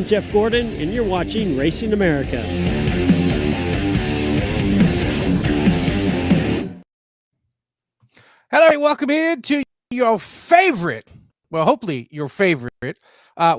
Jeff Gordon, and you're watching Racing America. Hello, and welcome in to your favorite, well, hopefully your favorite,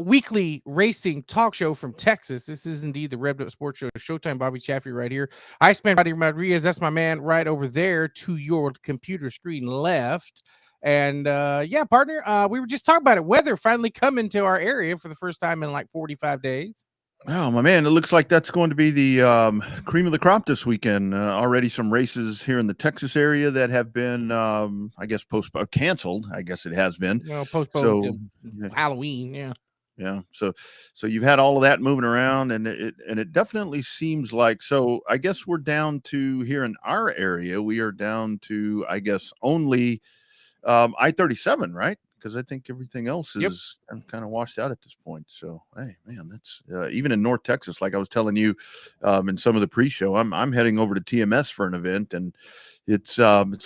weekly racing talk show from Texas. This is indeed the Revved Up Sports Show. Showtime Bobby Chaffee right here. I spent Roddy Rodriguez. That's my man right over there to your computer screen left. And yeah, partner, we were just talking about it. Weather finally coming to our area for the first time in like 45 days. Oh, my man, it looks like that's going to be the cream of the crop this weekend. Already some races here in the Texas area that have been, I guess, canceled. I guess it has been. Well, postponed to Halloween, yeah. Yeah. So you've had all of that moving around, and it definitely seems like, so I guess we're down to here in our area. We are down to, I guess, only I-37, right? Because I think everything else is kind of washed out at this point. So, hey, man, that's even in North Texas, like I was telling you in some of the pre-show, I'm heading over to TMS for an event, and it's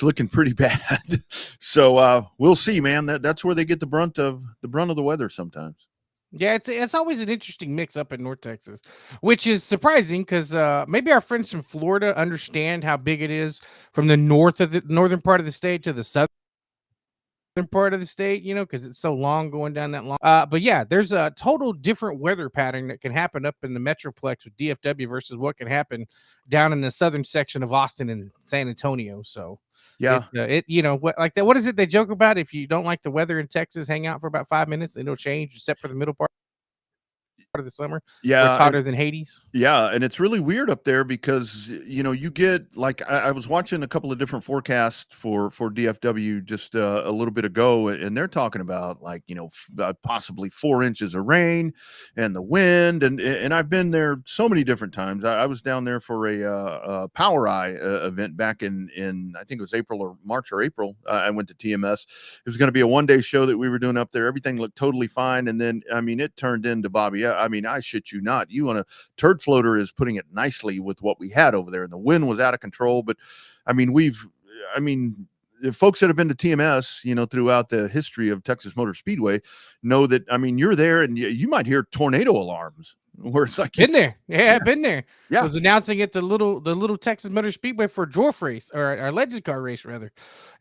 looking pretty bad. So we'll see, man. That's where they get the brunt of the weather sometimes. Yeah, it's always an interesting mix up in North Texas, which is surprising because maybe our friends from Florida understand how big it is from the northern part of the state to the southern part of the state, you know, because it's so long going down that long. But yeah, there's a total different weather pattern that can happen up in the Metroplex with DFW versus what can happen down in the southern section of Austin and San Antonio. So yeah, you know what, like that. What is it they joke about? If you don't like the weather in Texas, hang out for about 5 minutes, and it'll change, except for the middle part of the summer. Yeah, where it's hotter than Hades. Yeah, and it's really weird up there because you get, like, I was watching a couple of different forecasts for DFW just a little bit ago, and they're talking about, like, possibly 4 inches of rain and the wind, and I've been there so many different times. I was down there for a Power Eye event back in I think it was March or April. I went to TMS. It was going to be a one-day show that we were doing up there. Everything looked totally fine, and then it turned into, Bobby, I shit you not, you on a turd floater is putting it nicely with what we had over there, and the wind was out of control. But the folks that have been to TMS, throughout the history of Texas Motor Speedway know that, you're there and you might hear tornado alarms where it's like, been there. Yeah, been there. Yeah. Was announcing it the little Texas Motor Speedway for dwarf race, or our legend car race rather.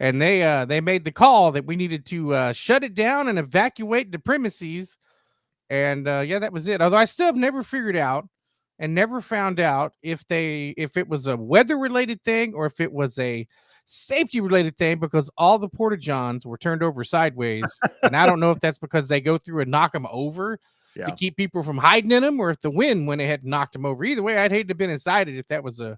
And they made the call that we needed to shut it down and evacuate the premises. And yeah, that was it. Although I still have never figured out and never found out if it was a weather related thing or if it was a safety related thing, because all the porta johns were turned over sideways. And I don't know if that's because they go through and knock them over to keep people from hiding in them, or if the wind went ahead and knocked them over. Either way, I'd hate to have been inside it if that was a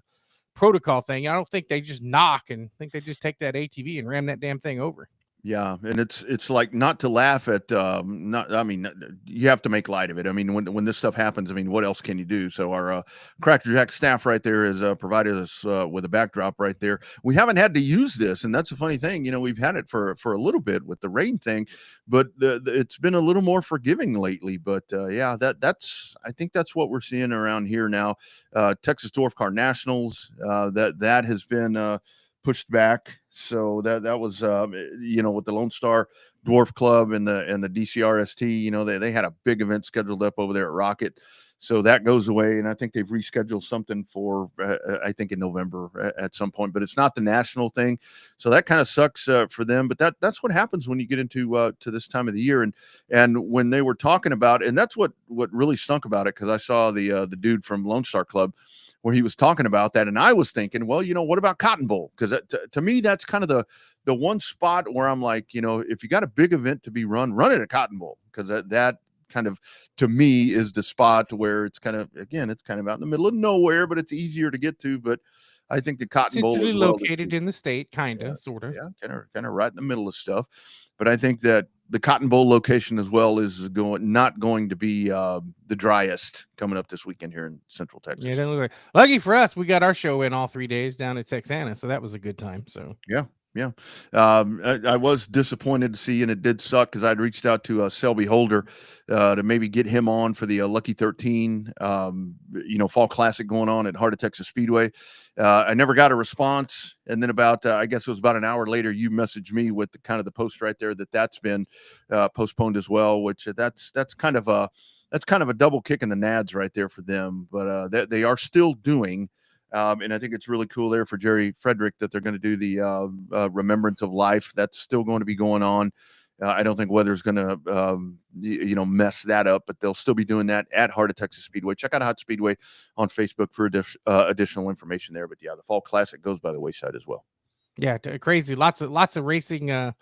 protocol thing. I don't think they just knock, and think they just take that ATV and ram that damn thing over. Yeah, and it's like, not to laugh at, you have to make light of it. When this stuff happens, what else can you do? So our Cracker Jack staff right there has provided us with a backdrop right there. We haven't had to use this, and that's a funny thing. We've had it for a little bit with the rain thing, but it's been a little more forgiving lately. But yeah, I think that's what we're seeing around here now. Texas Dwarf Car Nationals, that has been pushed back. So that was with the Lone Star Dwarf Club and the DCRST, they had a big event scheduled up over there at Rocket. So that goes away, and I think they've rescheduled something for I think in November at some point, but it's not the national thing. So that kind of sucks for them. But that's what happens when you get into to this time of the year. And when they were talking about, and that's what really stunk about it, because I saw the dude from Lone Star Club where he was talking about that, and I was thinking, well, what about Cotton Bowl? Because to me, that's kind of the one spot where I'm like, if you got a big event to be run it at Cotton Bowl, because that kind of, to me, is the spot where it's kind of, again, it's kind of out in the middle of nowhere, but it's easier to get to. But I think the Cotton Bowl is located in the state, sort of, kind of right in the middle of stuff. But I think that the Cotton Bowl location as well is not going to be the driest coming up this weekend here in Central Texas. Yeah, it doesn't look like. Lucky for us, we got our show in all 3 days down at Texana, so that was a good time. So yeah. I was disappointed to see, and it did suck, because I'd reached out to Selby Holder to maybe get him on for the Lucky 13 Fall Classic going on at Heart of Texas Speedway. I never got a response, and then about I guess it was about an hour later, you messaged me with the post right there that's been postponed as well, which that's kind of that's kind of a double kick in the nads right there for them. But they are still doing. And I think it's really cool there for Jerry Frederick that they're going to do the Remembrance of Life. That's still going to be going on. I don't think weather's going to, mess that up, but they'll still be doing that at Heart of Texas Speedway. Check out Hot Speedway on Facebook for additional information there. But yeah, the Fall Classic goes by the wayside as well. Yeah, crazy. Lots of racing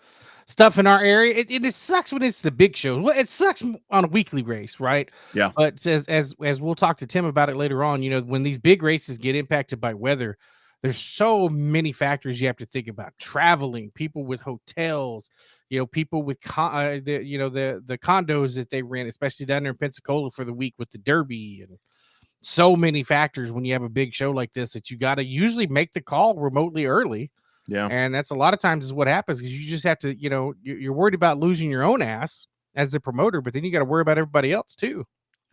stuff in our area. It sucks when it's the big shows. Well, it sucks on a weekly race, right? Yeah. But as we'll talk to Tim about it later on, when these big races get impacted by weather, there's so many factors you have to think about. Traveling, people with hotels, people with the condos that they rent, especially down there in Pensacola for the week with the Derby, and so many factors when you have a big show like this that you got to usually make the call remotely early. Yeah. And that's a lot of times is what happens, because you just have to, you're worried about losing your own ass as the promoter, but then you got to worry about everybody else too.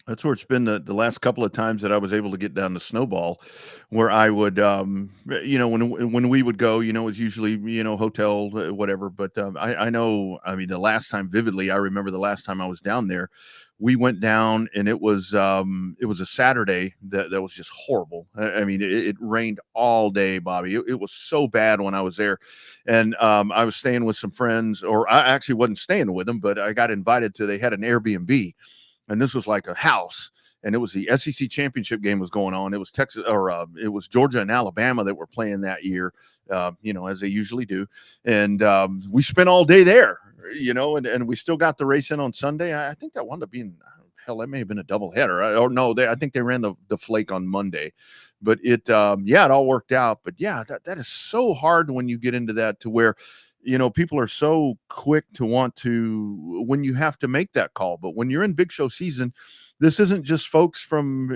That's where it's been the last couple of times that I was able to get down to Snowball, where I would, when we would go, it was usually, hotel, whatever. But I know, I mean, the last time vividly, I remember the last time I was down there, we went down and it was a Saturday that was just horrible. I mean, it rained all day, Bobby. It was so bad when I was there. And I was staying with some friends, or I actually wasn't staying with them, but I got invited they had an Airbnb. And this was like a house, and it was the SEC championship game was going on. It was Texas, or it was Georgia and Alabama that were playing that year, as they usually do. And we spent all day there, and we still got the race in on Sunday. I think that wound up being, hell, that may have been a doubleheader. Or no, I think they ran the flake on Monday. But it all worked out. But yeah, that is so hard when you get into that, to where people are so quick to want to, when you have to make that call. But when you're in big show season, this isn't just folks from,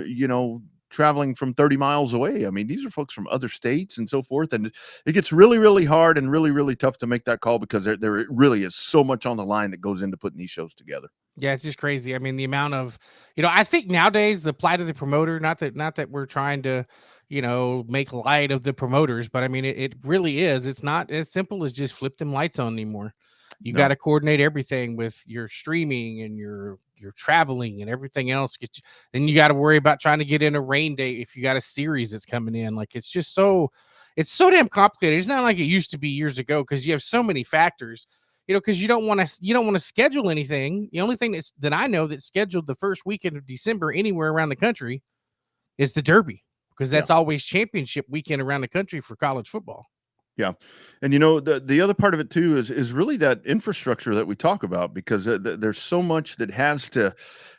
traveling from 30 miles away. I mean, these are folks from other states and so forth. And it gets really, really hard and really, really tough to make that call, because there really is so much on the line that goes into putting these shows together. Yeah, it's just crazy. I mean, the amount of, I think nowadays the plight of the promoter, not that we're trying to, make light of the promoters, but I mean, it really is. It's not as simple as just flip them lights on anymore. You No. got to coordinate everything with your streaming and your traveling and everything else. Then you got to worry about trying to get in a rain date if you got a series that's coming in. Like, it's so damn complicated. It's not like it used to be years ago, because you have so many factors. Because you don't want to schedule anything. The only thing that I know that's scheduled the first weekend of December anywhere around the country is the Derby, because that's always championship weekend around the country for college football. Yeah. And the other part of it too is really that infrastructure that we talk about, because there's so much that has to,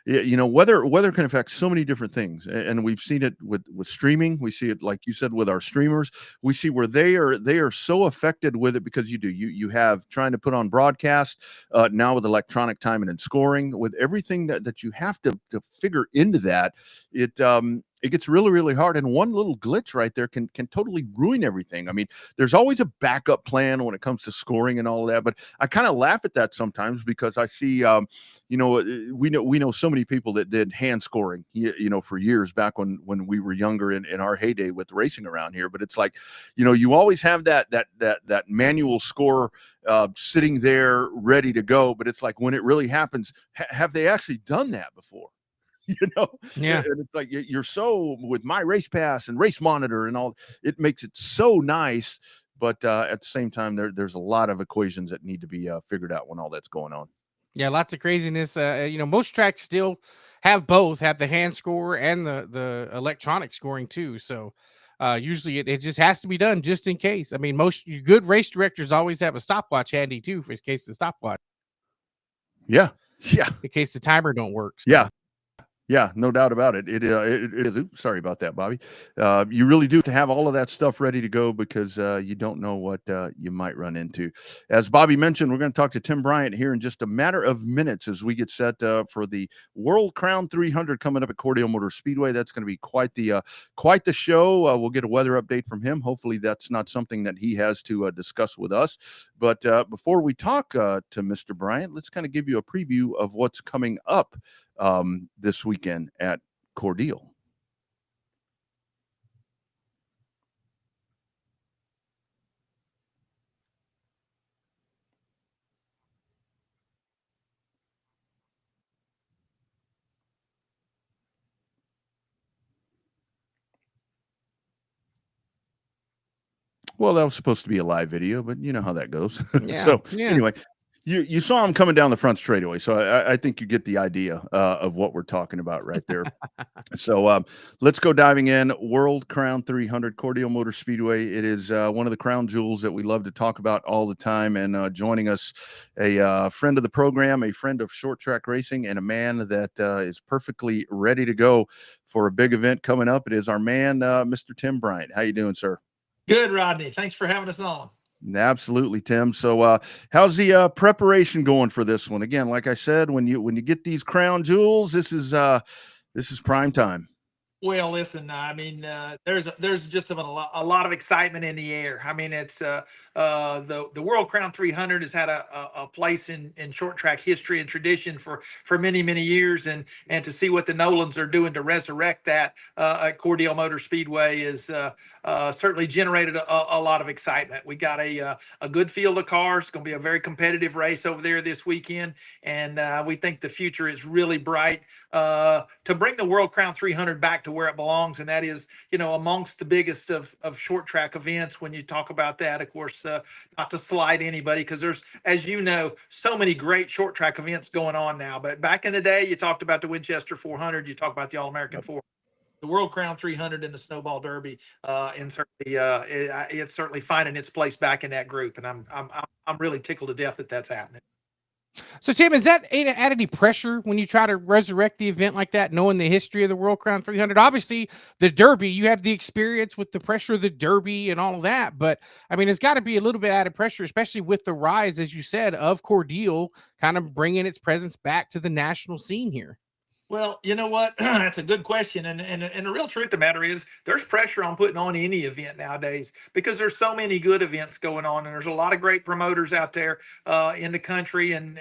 weather can affect so many different things. And we've seen it with streaming. We see it, like you said, with our streamers. We see where they are so affected with it, because you have trying to put on broadcast now with electronic timing and scoring, with everything that you have to figure into that. It gets really, really hard. And one little glitch right there can totally ruin everything. I mean, there's always a backup plan when it comes to scoring and all of that. But I kind of laugh at that sometimes, because I see, we know so many people that did hand scoring, for years back when we were younger in our heyday with racing around here. But it's like, you always have that manual score sitting there ready to go. But it's like, when it really happens, have they actually done that before? Yeah. And it's like, you're so, with My Race Pass and Race Monitor and all, it makes it so nice. But at the same time, there's a lot of equations that need to be figured out when all that's going on. Yeah, lots of craziness. Most tracks still have both, have the hand score and the electronic scoring too. So usually it just has to be done just in case. I mean, most good race directors always have a stopwatch handy too, for in case the stopwatch, Yeah. Yeah. in case the timer don't work. So. Yeah. Yeah, no doubt about it. It is. Oops, sorry about that, Bobby. You really do have to have all of that stuff ready to go, because you don't know what you might run into. As Bobby mentioned, we're going to talk to Tim Bryant here in just a matter of minutes as we get set for the World Crown 300 coming up at Cordele Motor Speedway. That's going to be quite the show. We'll get a weather update from him. Hopefully, that's not something that he has to discuss with us. But before we talk to Mr. Bryant, let's kind of give you a preview of what's coming up this weekend at Cordele. Well, that was supposed to be a live video, but you know how that goes. Yeah. So Yeah. anyway, you saw him coming down the front straightaway, so I think you get the idea of what we're talking about right there. So let's go diving in. World Crown 300 Cordele Motor Speedway. It is one of the crown jewels that we love to talk about all the time. And joining us, a friend of the program, a friend of short track racing, and a man that is perfectly ready to go for a big event coming up. It is our man, Mr. Tim Bryant. How you doing, sir? Good, Rodney. Thanks for having us on. Absolutely, Tim. So how's the preparation going for this one? Again, like I said, when you get these crown jewels, this is prime time. Well, listen, I mean, there's just a lot of excitement in the air. I mean, it's the World Crown 300 has had a place in short track history and tradition for many years, and to see what the Nolans are doing to resurrect that at Cordele Motor Speedway is certainly generated a lot of excitement. We got a good field of cars. It's going to be a very competitive race over there this weekend, and we think the future is really bright to bring the World Crown 300 back to where it belongs, and that is, amongst the biggest of short track events. When you talk about that, of course, not to slight anybody, because there's, as you know, so many great short track events going on now. But back in the day, you talked about the Winchester 400, you talk about the All-American 400. The World Crown 300 and the Snowball Derby, and certainly it's certainly finding its place back in that group, and I'm really tickled to death that that's happening. So, Tim, is that add any pressure when you try to resurrect the event like that, knowing the history of the World Crown 300? Obviously, the Derby, you have the experience with the pressure of the Derby and all of that, but I mean, it's got to be a little bit added pressure, especially with the rise, as you said, of Cordele kind of bringing its presence back to the national scene here. Well, you know what? That's a good question. And the real truth of the matter is there's pressure on putting on any event nowadays because there's so many good events going on. And there's a lot of great promoters out there in the country and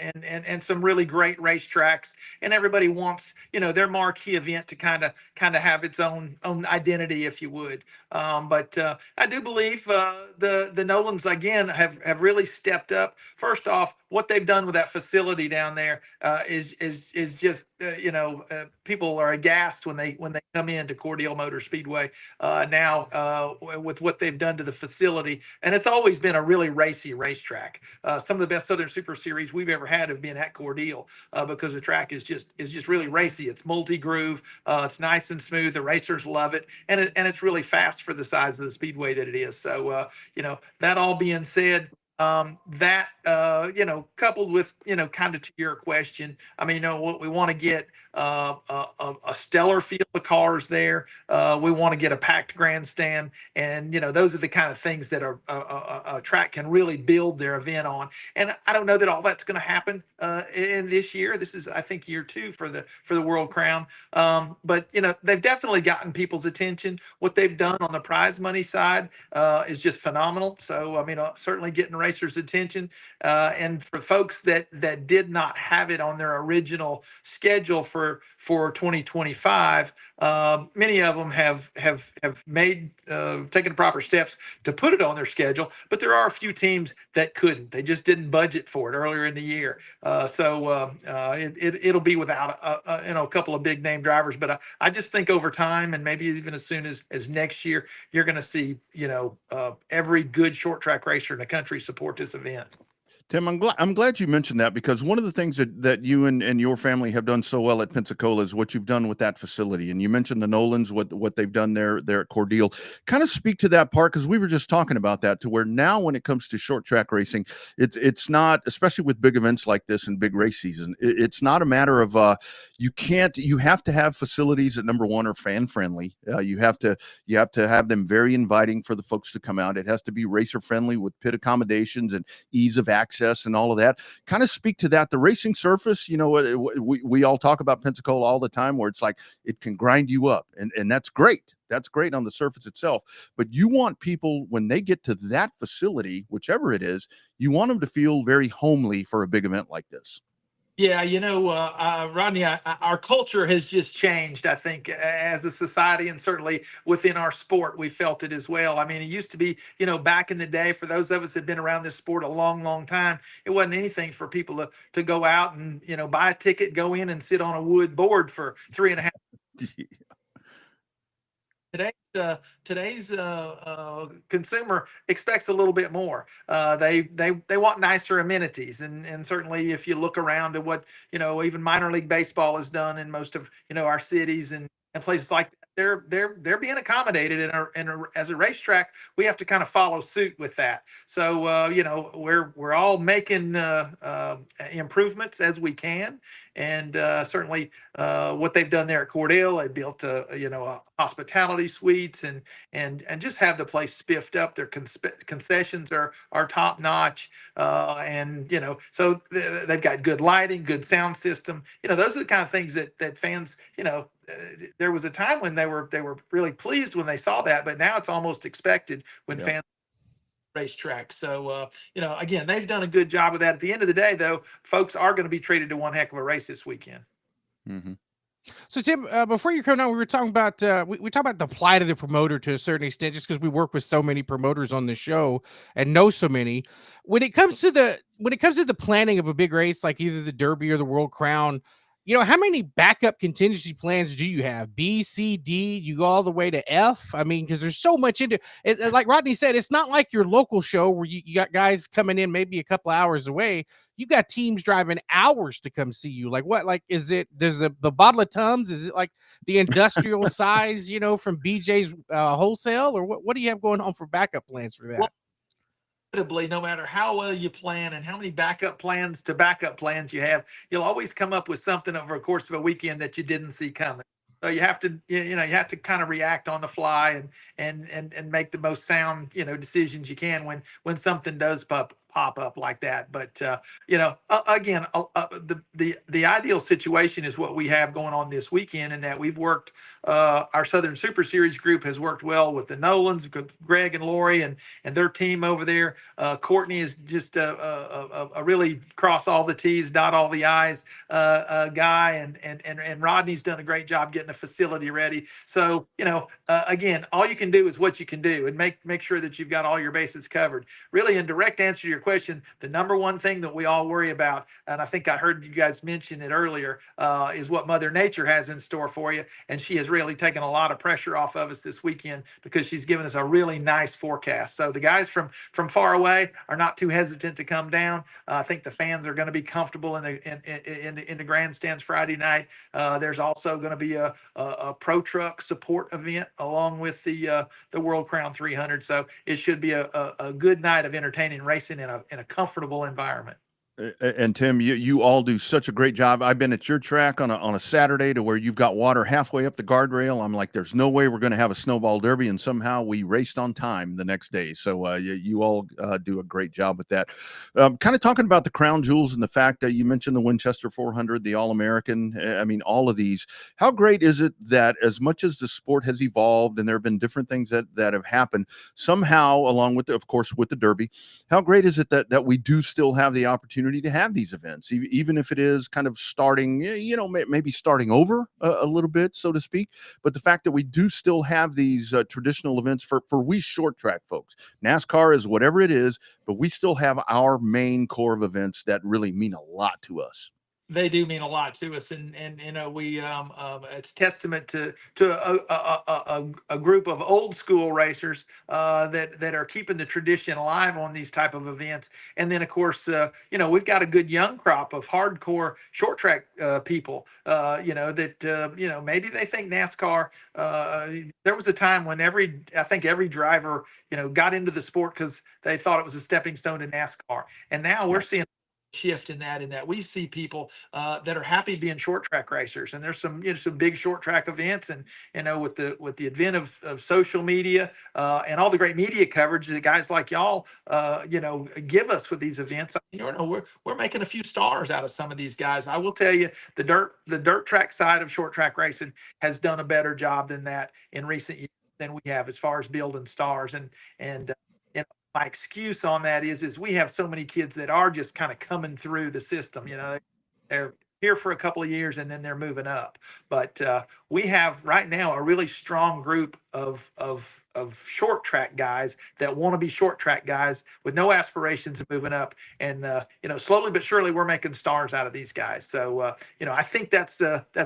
some really great racetracks. And everybody wants, their marquee event to kind of have its own identity, if you would. But I do believe the Nolans, again, have really stepped up. First off, what they've done with that facility down there is just people are aghast when they come into Cordele Motor Speedway now with what they've done to the facility, and it's always been a really racy racetrack. Some of the best Southern Super Series we've ever had have been at Cordele because the track is just really racy. It's multi-groove, it's nice and smooth. The racers love it, and it's really fast for the size of the speedway that it is. So that all being said, coupled with, kind of to your question, I mean, what we want to get a stellar field of cars there. We want to get a packed grandstand, and those are the kind of things that a track can really build their event on. And I don't know that all that's going to happen in this year. This is, I think, year 2 for the World Crown. But they've definitely gotten people's attention. What they've done on the prize money side is just phenomenal. So I mean, certainly getting racers' attention. And for folks that did not have it on their original schedule for 2025, many of them have made taken the proper steps to put it on their schedule. But there are a few teams that couldn't. They just didn't budget for it earlier in the year. So it'll be without a couple of big name drivers. But I just think over time, and maybe even as soon as next year, you're going to see every good short track racer in the country support this event. Tim, I'm glad you mentioned that, because one of the things that you and your family have done so well at Pensacola is what you've done with that facility. And you mentioned the Nolans, what they've done there at Cordele. Kind of speak to that part, because we were just talking about that, to where now when it comes to short track racing, it's not, especially with big events like this and big race season, it's not a matter of you have to have facilities that, number one, are fan friendly. You have to have them very inviting for the folks to come out. It has to be racer friendly with pit accommodations and ease of access and all of that. Kind of speak to that. The racing surface, we all talk about Pensacola all the time, where it's like it can grind you up, and that's great. That's great on the surface itself. But you want people, when they get to that facility, whichever it is, you want them to feel very homely for a big event like this. Yeah, Rodney, our culture has just changed, I think, as a society, and certainly within our sport, we felt it as well. I mean, it used to be, back in the day, for those of us that have been around this sport a long time, it wasn't anything for people to go out and, buy a ticket, go in and sit on a wood board for 3.5. Today, today's consumer expects a little bit more. They want nicer amenities, and certainly if you look around at what even minor league baseball has done in most of our cities and places like that, they're being accommodated, and as a racetrack, we have to kind of follow suit with that. So we're all making improvements as we can, and certainly what they've done there at Cordell, they built a hospitality suites and just have the place spiffed up. Their concessions are top notch, and so they've got good lighting, good sound system. Those are the kind of things that fans. There was a time when they were really pleased when they saw that, but now it's almost expected when fans racetrack. So again, they've done a good job of that. At the end of the day, though, folks are going to be treated to one heck of a race this weekend. Mm-hmm. So Tim, before you come on, we were talking about we talk about the plight of the promoter to a certain extent, just because we work with so many promoters on the show and know so many. When it comes to the planning of a big race like either the Derby or the World Crown, how many backup contingency plans do you have? B, C, D? You go all the way to F? I mean, because there's so much into it. Like Rodney said, it's not like your local show where you got guys coming in maybe a couple hours away. You got teams driving hours to come see you. Like what? Like does the bottle of Tums? Is it like the industrial size, from BJ's wholesale, or what do you have going on for backup plans for that? Well, no matter how well you plan and how many backup plans you have, you'll always come up with something over the course of a weekend that you didn't see coming. So you have to kind of react on the fly and make the most sound decisions you can when something does pop up like that. But again, the ideal situation is what we have going on this weekend, in that we've worked. Our Southern Super Series group has worked well with the Nolans, Greg and Lori, and their team over there. Courtney is just a really cross all the T's, dot all the I's guy, and Rodney's done a great job getting the facility ready. So again, all you can do is what you can do, and make sure that you've got all your bases covered. Really, in direct answer to your question, the number one thing that we all worry about, and I think I heard you guys mention it earlier, is what Mother Nature has in store for you, and she has really taken a lot of pressure off of us this weekend because she's given us a really nice forecast. So the guys from far away are not too hesitant to come down. I think the fans are going to be comfortable in the grandstands Friday night. There's also going to be a pro truck support event along with the World Crown 300. So it should be a good night of entertaining racing in a comfortable environment. And Tim, you all do such a great job. I've been at your track on a Saturday to where you've got water halfway up the guardrail. I'm like, there's no way we're going to have a snowball derby, and somehow we raced on time the next day. So you all do a great job with that. Kind of talking about the crown jewels and the fact that you mentioned the Winchester 400, the All-American. I mean, all of these. How great is it that as much as the sport has evolved and there have been different things that have happened, somehow along with, of course, with the Derby, how great is it that we do still have the opportunity to have these events, even if it is kind of starting, maybe starting over a little bit, so to speak. But the fact that we do still have these traditional events for we short track folks. NASCAR is whatever it is, but we still have our main core of events that really mean a lot to us. They do mean a lot to us, and we it's testament to a group of old school racers that are keeping the tradition alive on these type of events. And then of course we've got a good young crop of hardcore short track people that maybe they think NASCAR. There was a time when I think every driver got into the sport because they thought it was a stepping stone to NASCAR, and now we're seeing shift in that we see people that are happy being short track racers, and there's some big short track events, and with the advent of social media and all the great media coverage that guys like y'all give us with these events. We're making a few stars out of some of these guys. I will tell you, the dirt track side of short track racing has done a better job than that in recent years than we have as far as building stars. And my excuse on that is we have so many kids that are just kind of coming through the system. They're here for a couple of years and then they're moving up. But we have right now a really strong group of short track guys that want to be short track guys with no aspirations of moving up. And slowly but surely we're making stars out of these guys. So I think that's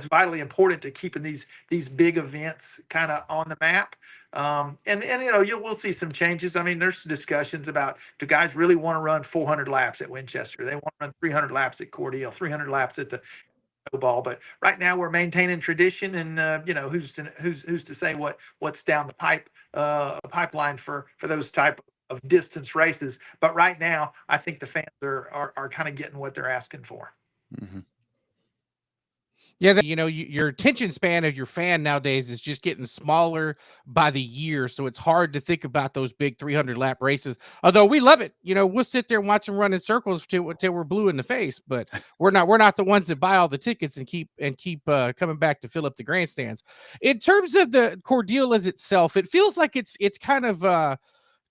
vitally important to keeping these big events kind of on the map. We'll see some changes. I mean, there's discussions about, do guys really want to run 400 laps at Winchester? They want to run 300 laps at Cordele, 300 laps at the ball. But right now we're maintaining tradition, and who's to say what's down the pipeline for those type of distance races. But right now, I think the fans are kind of getting what they're asking for. Mm-hmm. Yeah, your attention span of your fan nowadays is just getting smaller by the year, so it's hard to think about those big 300 lap races. Although we love it, we'll sit there and watch them run in circles till we're blue in the face. But we're not the ones that buy all the tickets and keep coming back to fill up the grandstands. In terms of the Cordele as itself, it feels like it's kind of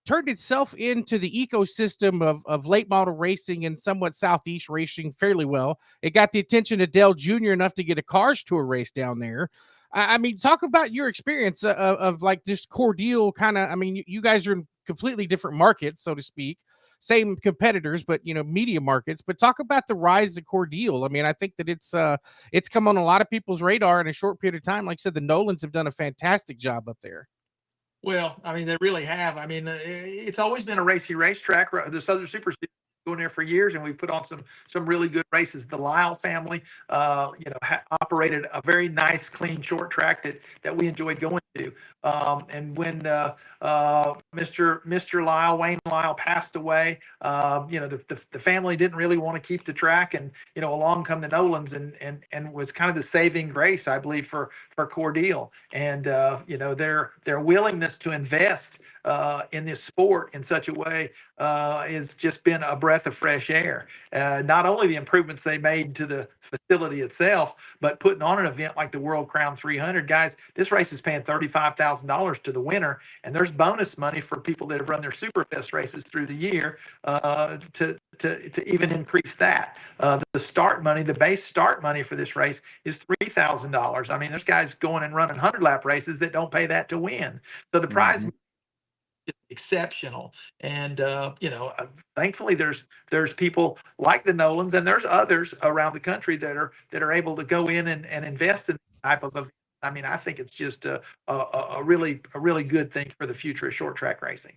turned itself into the ecosystem of late model racing and somewhat Southeast racing fairly well. It got the attention of Dale Jr. enough to get a Cars Tour race down there. I mean, talk about your experience of like this Cordele kind of. I mean, you guys are in completely different markets, so to speak. Same competitors, but media markets. But talk about the rise of Cordele. I mean, I think that it's come on a lot of people's radar in a short period of time. Like I said, the Nolans have done a fantastic job up there. Well, I mean, they really have. I mean, it's always been a racy racetrack. The Southern Super Series going there for years, and we've put on some really good races. The Lyle family, operated a very nice, clean short track that we enjoyed going to. And when Mr. Lyle, Wayne Lyle, passed away, the family didn't really want to keep the track, and along come the Nolans, and was kind of the saving grace, I believe, for Cordele. And their willingness to invest in this sport in such a way has just been a breath of fresh air. Not only the improvements they made to the facility itself, but putting on an event like the World Crown 300. Guys, this race is paying $35,000 to the winner, and there's bonus money for people that have run their Superfest races through the year to even increase that. The start money, the base start money for this race is $3,000. I mean, there's guys going and running 100-lap races that don't pay that to win. So the prize is exceptional. And thankfully there's people like the Nolans, and there's others around the country that are able to go in and invest in this type of event. I mean, I think it's just a really good thing for the future of short track racing.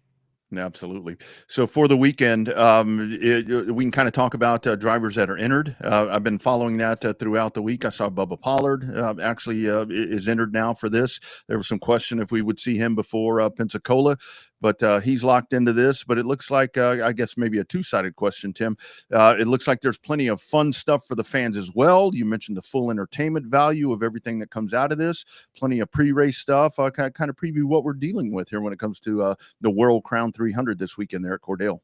Absolutely. So for the weekend, we can kind of talk about drivers that are entered. I've been following that throughout the week. I saw Bubba Pollard actually is entered now for this. There was some question if we would see him before Pensacola, but he's locked into this. But it looks like, I guess, maybe a two-sided question, Tim. It looks like there's plenty of fun stuff for the fans as well. You mentioned the full entertainment value of everything that comes out of this. Plenty of pre-race stuff. Kind of preview what we're dealing with here when it comes to the World Crown 300 this weekend there at Cordele.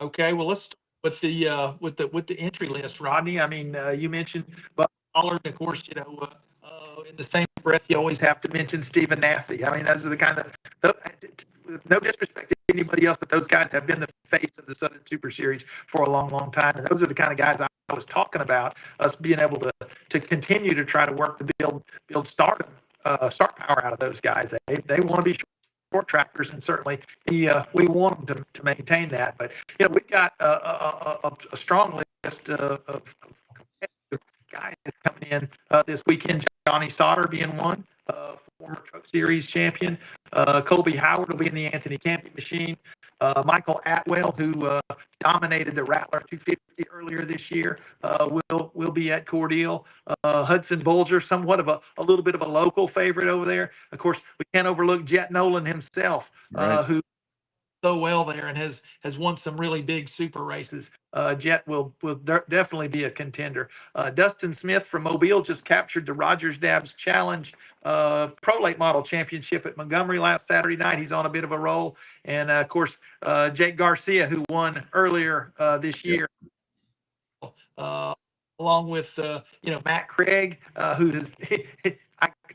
Okay, well, let's start with the entry list, Rodney. I mean, you mentioned Bubba Pollard, of course. In the same breath, you always have to mention Stephen Nasse. I mean, those are the kind of, no disrespect to anybody else, but those guys have been the face of the Southern Super Series for a long, long time, and those are the kind of guys I was talking about, us being able to continue to try to work to build start power out of those guys. They want to be short trackers, and certainly we want them to maintain that. But we've got a strong list of guys coming in this weekend. Johnny Sauter being one, former Truck Series champion. Colby Howard will be in the Anthony Campy machine. Michael Atwell, who dominated the Rattler 250 earlier this year, will be at Cordele. Hudson Bulger, somewhat of a little bit of a local favorite over there. Of course, we can't overlook Jet Nolan himself, right, who so well there and has won some really big super races. Jet will definitely be a contender. Dustin Smith from Mobile just captured the Rogers Dabbs Challenge Pro Late Model Championship at Montgomery last Saturday night. He's on a bit of a roll. And of course, Jake Garcia, who won earlier this year, along with Matt Craig, who has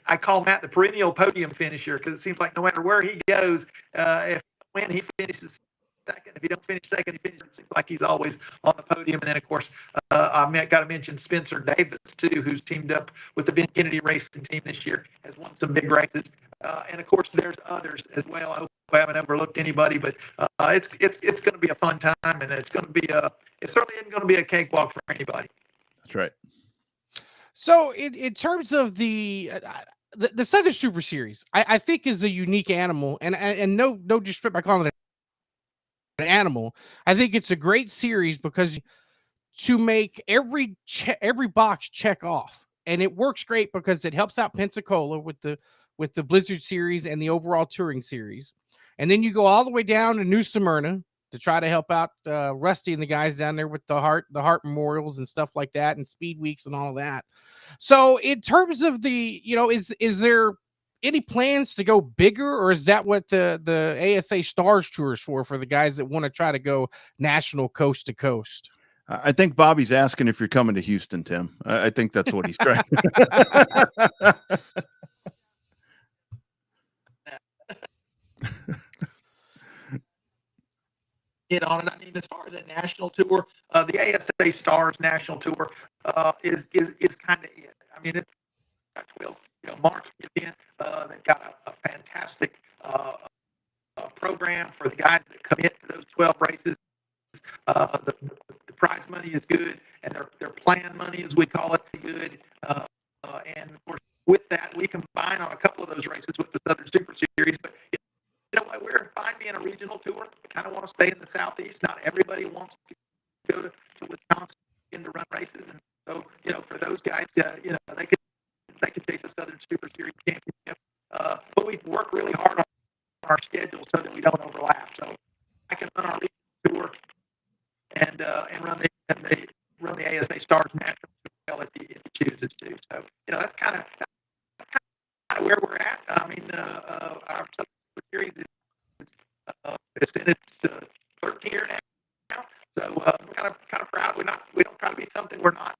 I call Matt the perennial podium finisher, because it seems like no matter where he goes, if when he finishes second, if he don't finish second, he finishes. It seems like he's always on the podium. And then, of course, I got to mention Spencer Davis too, who's teamed up with the Ben Kennedy Racing team this year, has won some big races. And of course, there's others as well. we haven't overlooked anybody, but it's going to be a fun time, and it's going to be it certainly isn't going to be a cakewalk for anybody. That's right. So in terms of the Southern Super Series, I think is a unique animal, and no disrespect by calling it an animal. I think it's a great series because to make every box check off, and it works great because it helps out Pensacola with the Blizzard Series and the overall touring series, and then you go all the way down to New Smyrna to try to help out Rusty and the guys down there with the heart memorials and stuff like that, and speed weeks and all of that. So in terms of the, is there any plans to go bigger, or is that what the ASA Stars Tour is for the guys that want to try to go national coast to coast? I think Bobby's asking if you're coming to Houston, Tim. I think that's what he's trying. Get on it. I mean, as far as a national tour, the ASA Stars National Tour is kind of it. I mean, it's got 12 marks event. They've got a fantastic program for the guys that commit to those 12 races. The prize money is good, and their plan money, as we call it, is good. And of course, with that, we combine on a couple of those races with the Southern Super Series. But you know what, we're fine being a regional tour. We kind of want to stay in the Southeast. Not everybody wants to go to Wisconsin to run races, and so for those guys, they could chase a Southern Super Series championship. But we work really hard on our schedule so that we don't overlap. So I can run our regional tour and run the ASA Stars National Tour if he chooses to. So that's kind of where we're at. I mean, our Super Series is in its 13th year now. So we're kind of proud. We don't try to be something we're not.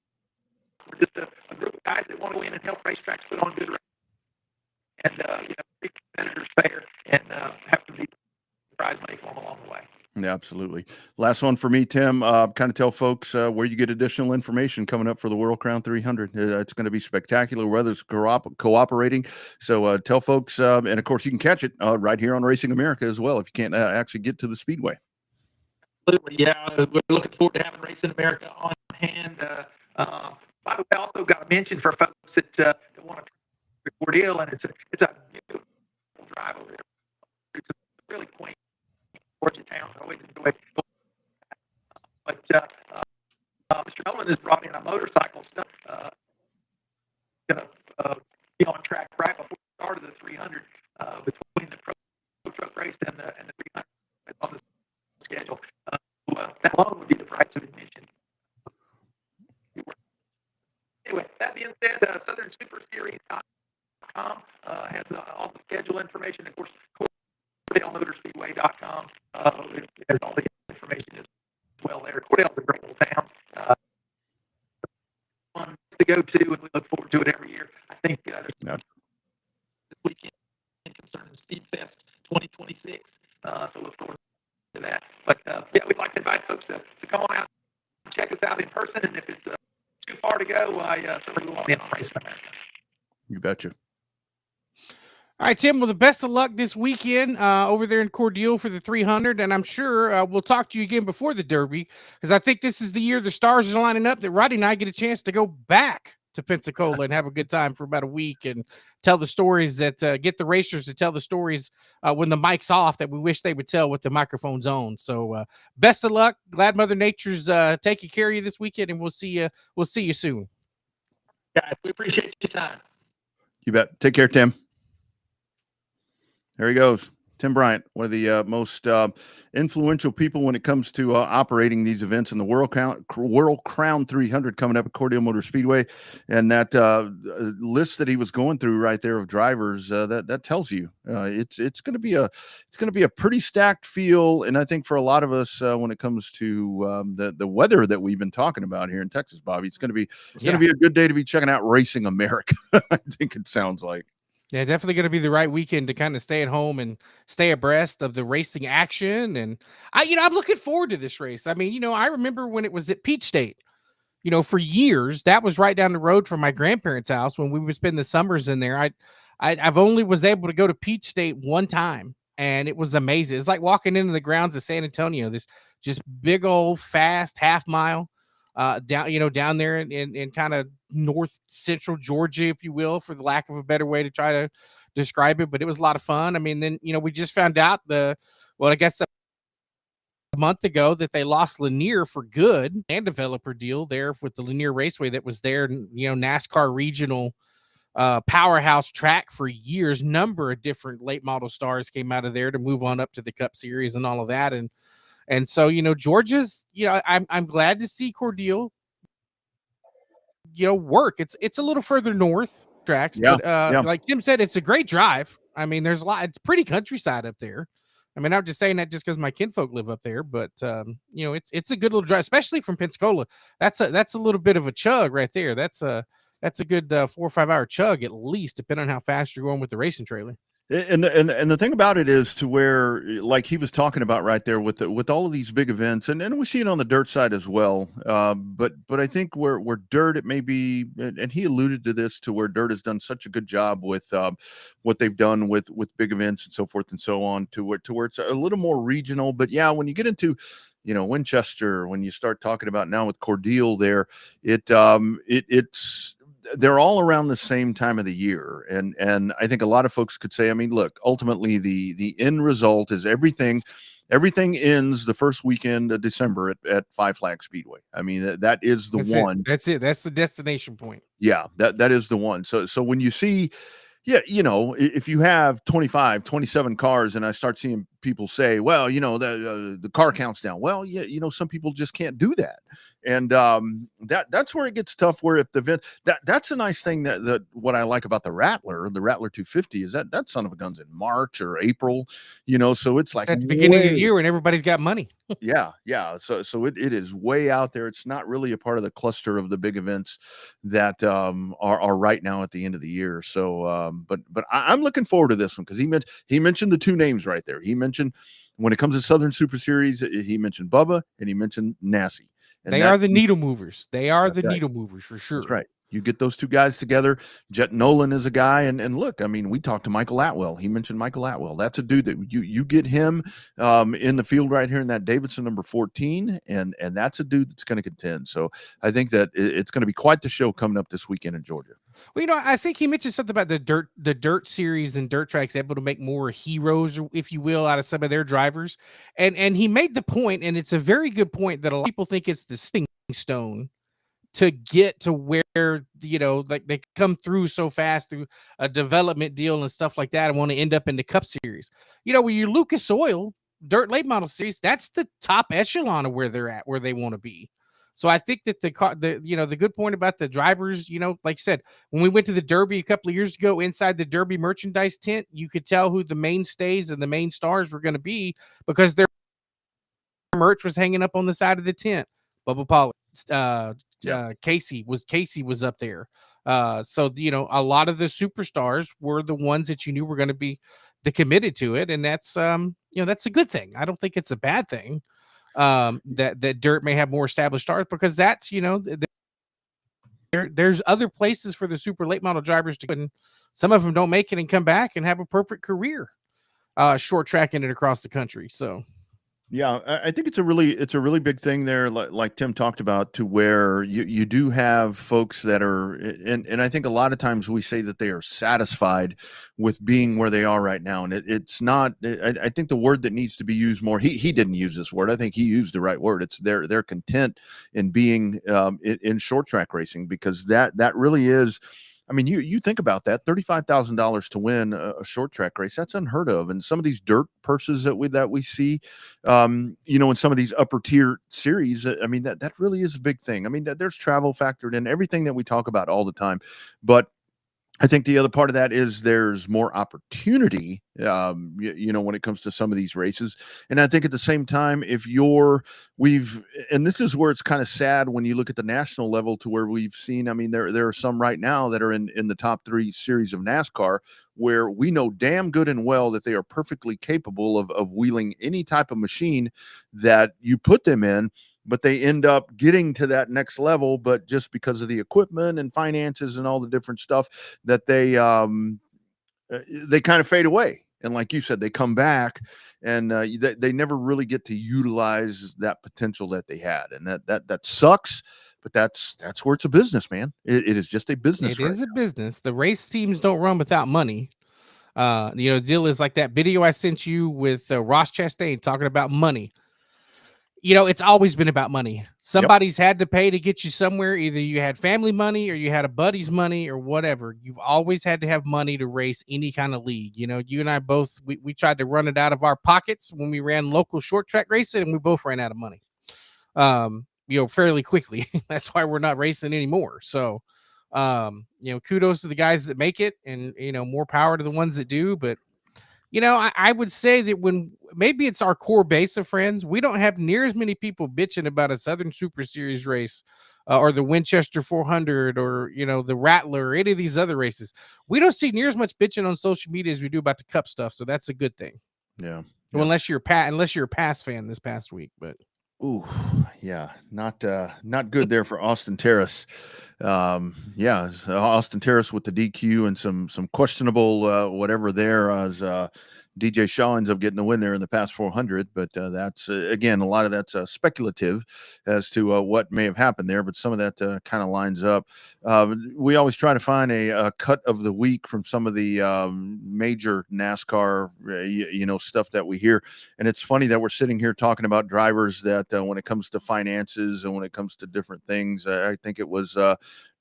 We're just a group of guys that want to win and help racetracks put on good races. And treat competitors fair and have to be prize money for them along the way. Yeah, absolutely. Last one for me, Tim. Kind of tell folks where you get additional information coming up for the World Crown 300. It's going to be spectacular. Weather's cooperating. So tell folks, and of course, you can catch it right here on Racing America as well if you can't actually get to the Speedway. Absolutely, yeah. We're looking forward to having Racing America on hand. By the way, I also got a mention for folks that want to Ordeal, and it's a beautiful drive over there. It's a really quaint, gorgeous town. I always enjoy it. But Mr. Nolan has brought in a motorcycle stuff. Going to be on track right before the start of the 300 between the pro truck race and the 300 on the schedule. That alone would be the price of admission. Anyway, that being said, Southern Super Series has all the schedule information. Of course, CordellMotorspeedway.com has all the information as well there. Cordell's a great little town. Fun to go to, and we look forward to it every year. I think there's this weekend concerning Speedfest 2026. So look forward to that. But we'd like to invite folks to come on out and check us out in person. And if it's too far to go, I certainly will be on Racing America. You betcha. All right, Tim, well, the best of luck this weekend over there in Cordele for the 300, and I'm sure we'll talk to you again before the Derby, because I think this is the year the stars are lining up that Roddy and I get a chance to go back to Pensacola and have a good time for about a week and tell the stories that get the racers to tell the stories when the mic's off that we wish they would tell with the microphones on. So best of luck. Glad Mother Nature's taking care of you this weekend, and we'll see you soon. Guys, we appreciate your time. You bet. Take care, Tim. There he goes. Tim Bryant, one of the most influential people when it comes to operating these events in the World Crown 300 coming up at Cordele Motor Speedway. And that list that he was going through right there of drivers, that tells you it's going to be a pretty stacked field. And I think for a lot of us, when it comes to the weather that we've been talking about here in Texas, Bobby, it's going to be a good day to be checking out Racing America. I think it sounds like. Yeah, definitely going to be the right weekend to kind of stay at home and stay abreast of the racing action. And I'm looking forward to this race. I mean, I remember when it was at Peach State, for years, that was right down the road from my grandparents' house when we would spend the summers in there. I've only was able to go to Peach State one time. and it was amazing. It's like walking into the grounds of San Antonio. This just big old fast half mile down there in kind of north central Georgia, if you will, for the lack of a better way to try to describe it. But it was a lot of fun. I mean, then we just found out I guess a month ago that they lost Lanier for good, and developer deal there with the Lanier Raceway that was their NASCAR regional powerhouse track for years. Number of different late model stars came out of there to move on up to the Cup Series and all of that. And so, Georgia's, I'm glad to see Cordeal, work. It's a little further north tracks, Yeah, but yeah. like Tim said, it's a great drive. I mean, there's a lot, it's pretty countryside up there. I mean, I'm just saying that just because my kinfolk live up there, but it's a good little drive, especially from Pensacola. That's a little bit of a chug right there. That's a good 4 or 5 hour chug at least, depending on how fast you're going with the racing trailer. And the thing about it is to where, like he was talking about right there with all of these big events, and we see it on the dirt side as well. But I think where dirt, it may be, and he alluded to this, to where dirt has done such a good job with what they've done with big events and so forth and so on, to where it's a little more regional. But yeah, when you get into Winchester, when you start talking about now with Cordeal there, it's they're all around the same time of the year. And I think a lot of folks could say, I mean, look, ultimately the end result is everything ends the first weekend of December at Five Flag Speedway. I mean, that's one. That's it. That's the destination point. Yeah, that is the one. So when you see, yeah, if you have 25, 27 cars, and I start seeing people say, well, the car count's down. Well, yeah, some people just can't do that. And that's where it gets tough, where if the event, that's a nice thing that what I like about the Rattler 250 is that son of a gun's in March or April, so it's like at the beginning of the year when everybody's got money. Yeah. So it is way out there. It's not really a part of the cluster of the big events that are right now at the end of the year. So, but I'm looking forward to this one, because he mentioned the two names right there. He mentioned, when it comes to Southern Super Series, he mentioned Bubba and he mentioned Nassie. And they are the needle movers. They are the needle movers for sure. That's right. You get those two guys together. Jet Nolan is a guy, and look, I mean, we talked to Michael Atwell. He mentioned Michael Atwell. That's a dude that you get him in the field right here in that Davidson number 14, and that's a dude that's going to contend. So I think that it's going to be quite the show coming up this weekend in Georgia. Well, I think he mentioned something about the dirt series and dirt tracks able to make more heroes, if you will, out of some of their drivers. And he made the point, and it's a very good point, that a lot of people think it's the stepping stone to get to where, like they come through so fast through a development deal and stuff like that, and want to end up in the Cup Series. Where your Lucas Oil dirt late model series, that's the top echelon of where they're at, where they want to be. So I think that the good point about the drivers, like I said, when we went to the Derby a couple of years ago, inside the Derby merchandise tent, you could tell who the mainstays and the main stars were going to be, because their merch was hanging up on the side of the tent. Bubba Pollard, Casey was up there. So a lot of the superstars were the ones that you knew were going to be committed to it, and that's that's a good thing. I don't think it's a bad thing. That dirt may have more established stars, because that's there's other places for the super late model drivers to go, and some of them don't make it and come back and have a perfect career short tracking it across the country. So yeah, I think it's a really big thing there, like Tim talked about, to where you do have folks that are, and I think a lot of times we say that they are satisfied with being where they are right now, and it's not. I think the word that needs to be used more, he didn't use this word. I think he used the right word. It's they're content in being in short track racing, because that really is. I mean, you think about that, $35,000 to win a short track race, that's unheard of. And some of these dirt purses that we see, in some of these upper tier series, I mean, that really is a big thing. I mean, there's travel factored in, everything that we talk about all the time. But I think the other part of that is there's more opportunity, when it comes to some of these races. And I think at the same time, and this is where it's kind of sad when you look at the national level, to where we've seen, I mean, there are some right now that are in the top 3 series of NASCAR, where we know damn good and well that they are perfectly capable of wheeling any type of machine that you put them in, but they end up getting to that next level, but just because of the equipment and finances and all the different stuff, that they kind of fade away. And like you said, they come back, and they never really get to utilize that potential that they had, and that sucks. But that's where it's a business, man. It is just a business. It is a business. The race teams don't run without money. The deal is like that video I sent you with Ross Chastain talking about money. It's always been about money. Somebody's had to pay to get you somewhere. Either you had family money or you had a buddy's money or whatever. You've always had to have money to race any kind of league. You and I both, we tried to run it out of our pockets when we ran local short track racing, and we both ran out of money, fairly quickly. That's why we're not racing anymore. So, kudos to the guys that make it, and, more power to the ones that do. But, I would say that when maybe it's our core base of friends, we don't have near as many people bitching about a Southern Super Series race or the Winchester 400 or, the Rattler or any of these other races. We don't see near as much bitching on social media as we do about the Cup stuff. So that's a good thing. Yeah. Well, unless you're a Pass fan this past week, but. Ooh, yeah, not good there for Austin Terrace. Austin Terrace with the DQ and some questionable whatever there as DJ Shaw ends up getting the win there in the past 400. But that's again, a lot of that's speculative as to what may have happened there. But some of that kind of lines up. We always try to find a cut of the week from some of the major NASCAR, stuff that we hear. And it's funny that we're sitting here talking about drivers that when it comes to finances and when it comes to different things, I think it was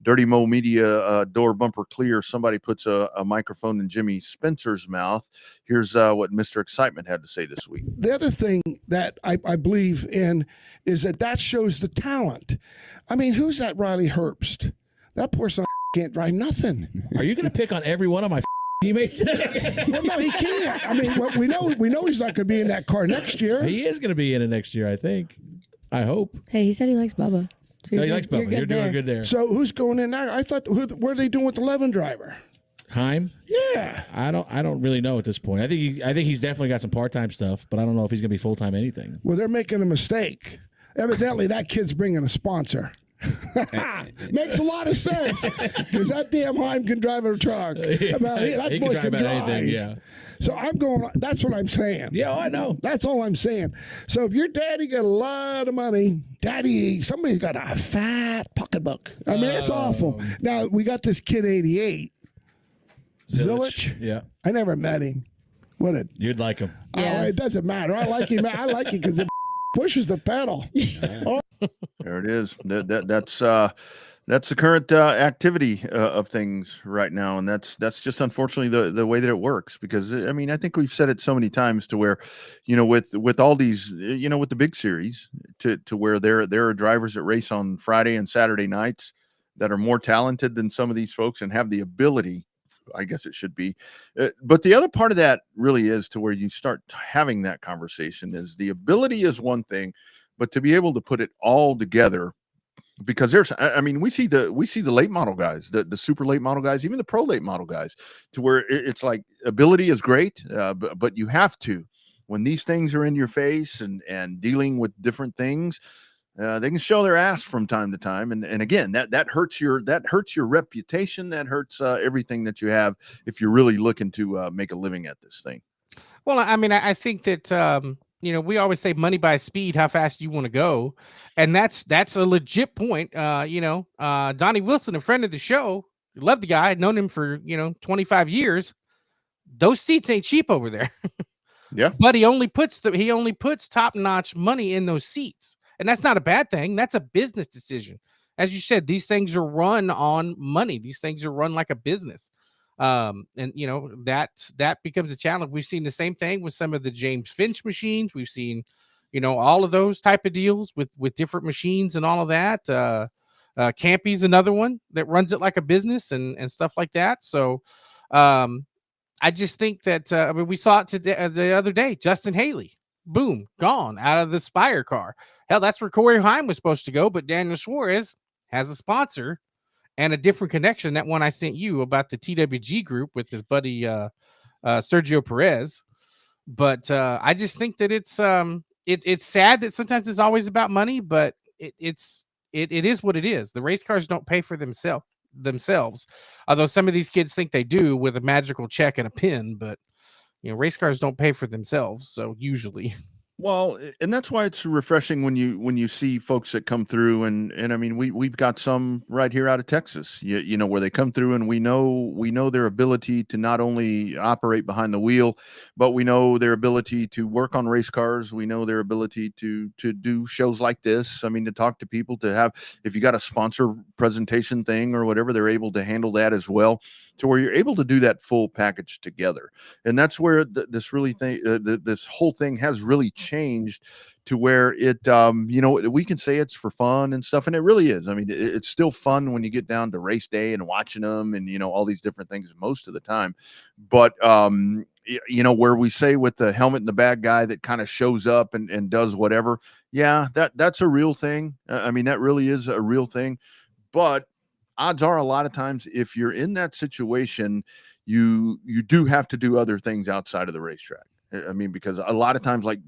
Dirty Mo Media door bumper clear. Somebody puts a microphone in Jimmy Spencer's mouth. Here's what Mr. Excitement had to say this week. The other thing that I believe in is that shows the talent. I mean, who's that Riley Herbst? That poor son can't drive nothing. Are you going to pick on every one of my teammates? Well, no, he can't. I mean, we know he's not going to be in that car next year. He is going to be in it next year, I think. I hope. Hey, he said he likes Bubba. So he likes Bubba. You're doing good there. So who's going in there? I thought, what are they doing with the 11 driver? Heim? Yeah. I don't really know at this point. I think he's definitely got some part-time stuff, but I don't know if he's going to be full-time anything. Well, they're making a mistake. Evidently, that kid's bringing a sponsor. Makes a lot of sense because that damn Heim can drive a truck. He can drive about anything, yeah. So I'm going. That's what I'm saying. Yeah, I know. That's all I'm saying. So if your daddy got a lot of money, somebody's got a fat pocketbook. I mean, it's awful. Now we got this kid 88, Zilich. Yeah, I never met him. You'd like him. Yeah. Oh, it doesn't matter. I like him. I like it because it pushes the pedal. Oh. There it is. That's the current activity of things right now, and that's just unfortunately the way that it works. Because I mean, I think we've said it so many times to where, with all these, with the big series, to where there are drivers that race on Friday and Saturday nights that are more talented than some of these folks and have the ability. I guess it should be. But the other part of that really is to where you start having that conversation is the ability is one thing, but to be able to put it all together, because we see the late model guys, the super late model guys, even the pro late model guys, to where it's like ability is great, but you have to, when these things are in your face and dealing with different things, they can show their ass from time to time, and again that hurts your reputation, that hurts everything that you have if you're really looking to make a living at this thing. Well, I mean, I think that we always say money buys speed. How fast do you want to go? And that's a legit point. Donnie Wilson, a friend of the show, love the guy, I'd known him for 25 years. Those seats ain't cheap over there. Yeah, but he only puts top notch money in those seats. And that's not a bad thing. That's a business decision. As you said, these things are run on money. These things are run like a business. And that becomes a challenge. We've seen the same thing with some of the James Finch machines. We've seen, all of those type of deals with different machines and all of that. Campy's another one that runs it like a business and stuff like that. So I just think that we saw it today, the other day, Justin Haley, boom, gone out of the Spire car. Hell, that's where Corey Heim was supposed to go, but Daniel Suarez has a sponsor and a different connection. That one I sent you about the TWG group with his buddy Sergio Perez. But I just think that it's sad that sometimes it's always about money, but it is what it is. The race cars don't pay for themselves, although some of these kids think they do with a magical check and a pin. But race cars don't pay for themselves, so usually. Well, and that's why it's refreshing when you see folks that come through, and I mean we've got some right here out of Texas, where they come through, and we know their ability to not only operate behind the wheel, but we know their ability to work on race cars. We know their ability to do shows like this. I mean, to talk to people, to have, if you got a sponsor presentation thing or whatever, they're able to handle that as well, to where you're able to do that full package together. And that's where this whole thing has really changed, to where it, we can say it's for fun and stuff, and it really is. I mean, it's still fun when you get down to race day and watching them, and all these different things most of the time. But where we say with the helmet and the bad guy that kind of shows up and does whatever, yeah, that's a real thing. I mean, that really is a real thing. But odds are, a lot of times, if you're in that situation, you do have to do other things outside of the racetrack. I mean, because a lot of times, like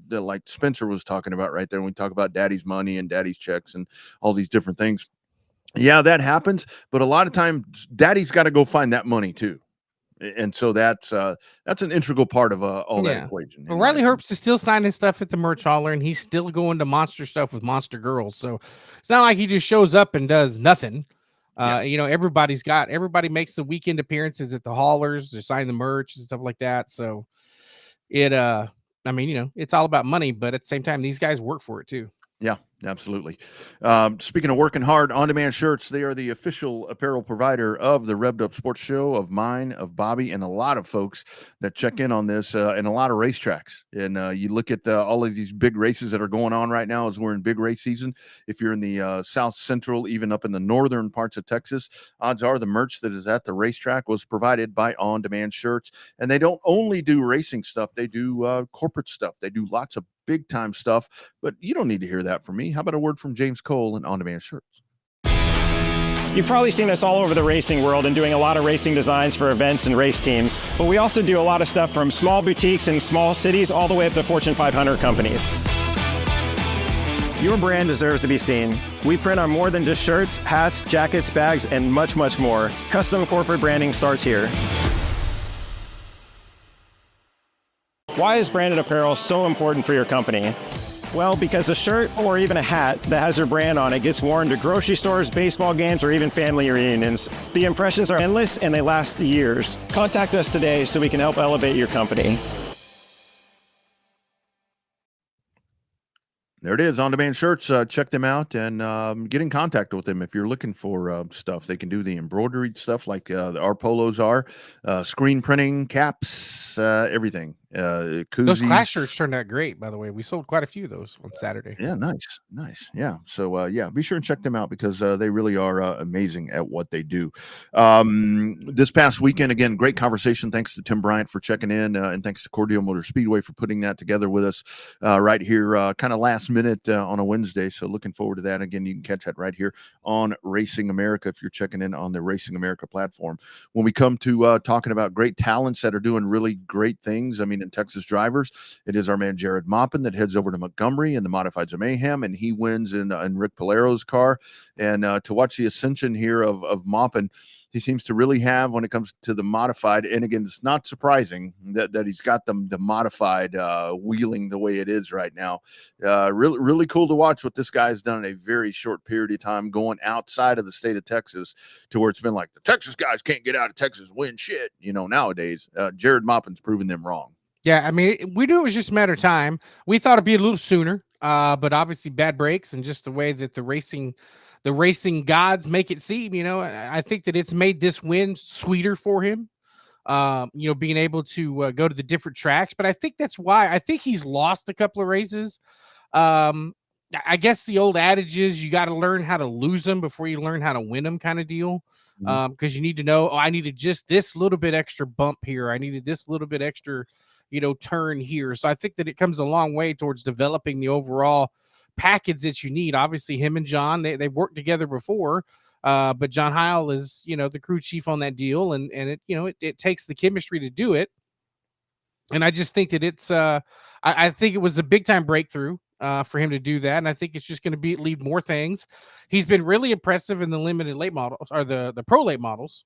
Spencer was talking about right there, when we talk about daddy's money and daddy's checks and all these different things, yeah, that happens. But a lot of times, daddy's got to go find that money too. And so that's an integral part of all that equation. Well, Riley Herbst is still signing stuff at the merch hauler, and he's still going to Monster stuff with Monster Girls. So it's not like he just shows up and does nothing. Everybody makes the weekend appearances at the haulers. They're signing the merch and stuff like that. So it's all about money, but at the same time, these guys work for it too. Yeah, absolutely. Speaking of working hard, On Demand Shirts, they are the official apparel provider of the Revved Up Sports Show, of mine, of Bobby, and a lot of folks that check in on this, and a lot of racetracks. And you look at all of these big races that are going on right now as we're in big race season. If you're in the South Central, even up in the northern parts of Texas, odds are the merch that is at the racetrack was provided by On Demand Shirts. And they don't only do racing stuff, they do corporate stuff. They do lots of big time stuff, but you don't need to hear that from me. How about a word from James Cole and On Demand Shirts? You've probably seen us all over the racing world and doing a lot of racing designs for events and race teams, but we also do a lot of stuff from small boutiques in small cities all the way up to Fortune 500 companies. Your brand deserves to be seen. We print on more than just shirts, hats, jackets, bags, and much, much more. Custom corporate branding starts here. Why is branded apparel so important for your company? Well, because a shirt or even a hat that has your brand on it gets worn to grocery stores, baseball games, or even family reunions. The impressions are endless and they last years. Contact us today so we can help elevate your company. There it is, On Demand Shirts. Check them out and get in contact with them if you're looking for stuff. They can do the embroidered stuff like our polos are, screen printing, caps, everything. Koozies. Those class shirts turned out great, by the way. We sold quite a few of those on Saturday. Yeah, nice. Yeah. So be sure and check them out, because they really are amazing at what they do. This past weekend, again, great conversation. Thanks to Tim Bryant for checking in, and thanks to Cordeo Motor Speedway for putting that together with us right here, kind of last minute on a Wednesday. So looking forward to that. Again, you can catch that right here on Racing America if you're checking in on the Racing America platform. When we come to talking about great talents that are doing really great things, I mean, in Texas drivers, it is our man Jared Maupin that heads over to Montgomery in the Modifieds of Mayhem, and he wins in Rick Palero's car. And to watch the ascension here of Maupin, he seems to really have when it comes to the modified. And again, it's not surprising that he's got the modified wheeling the way it is right now. Really cool to watch what this guy's done in a very short period of time, going outside of the state of Texas to where it's been like the Texas guys can't get out of Texas and win shit. Nowadays, Jared Maupin's proving them wrong. Yeah, I mean, we knew it was just a matter of time. We thought it'd be a little sooner, but obviously bad brakes and just the way that the racing gods make it seem, I think that it's made this win sweeter for him, being able to go to the different tracks. But I think that's why I think he's lost a couple of races. I guess the old adage is you got to learn how to lose them before you learn how to win them, kind of deal. Because you need to know, I needed just this little bit extra bump here. I needed this little bit extra turn here. So I think that it comes a long way towards developing the overall package that you need. Obviously, him and John, they've worked together before, but John Heil is, the crew chief on that deal, and it, it takes the chemistry to do it. And I just think that it's, I think it was a big time breakthrough for him to do that, and I think it's just going to lead more things. He's been really impressive in the limited late models or the pro late models.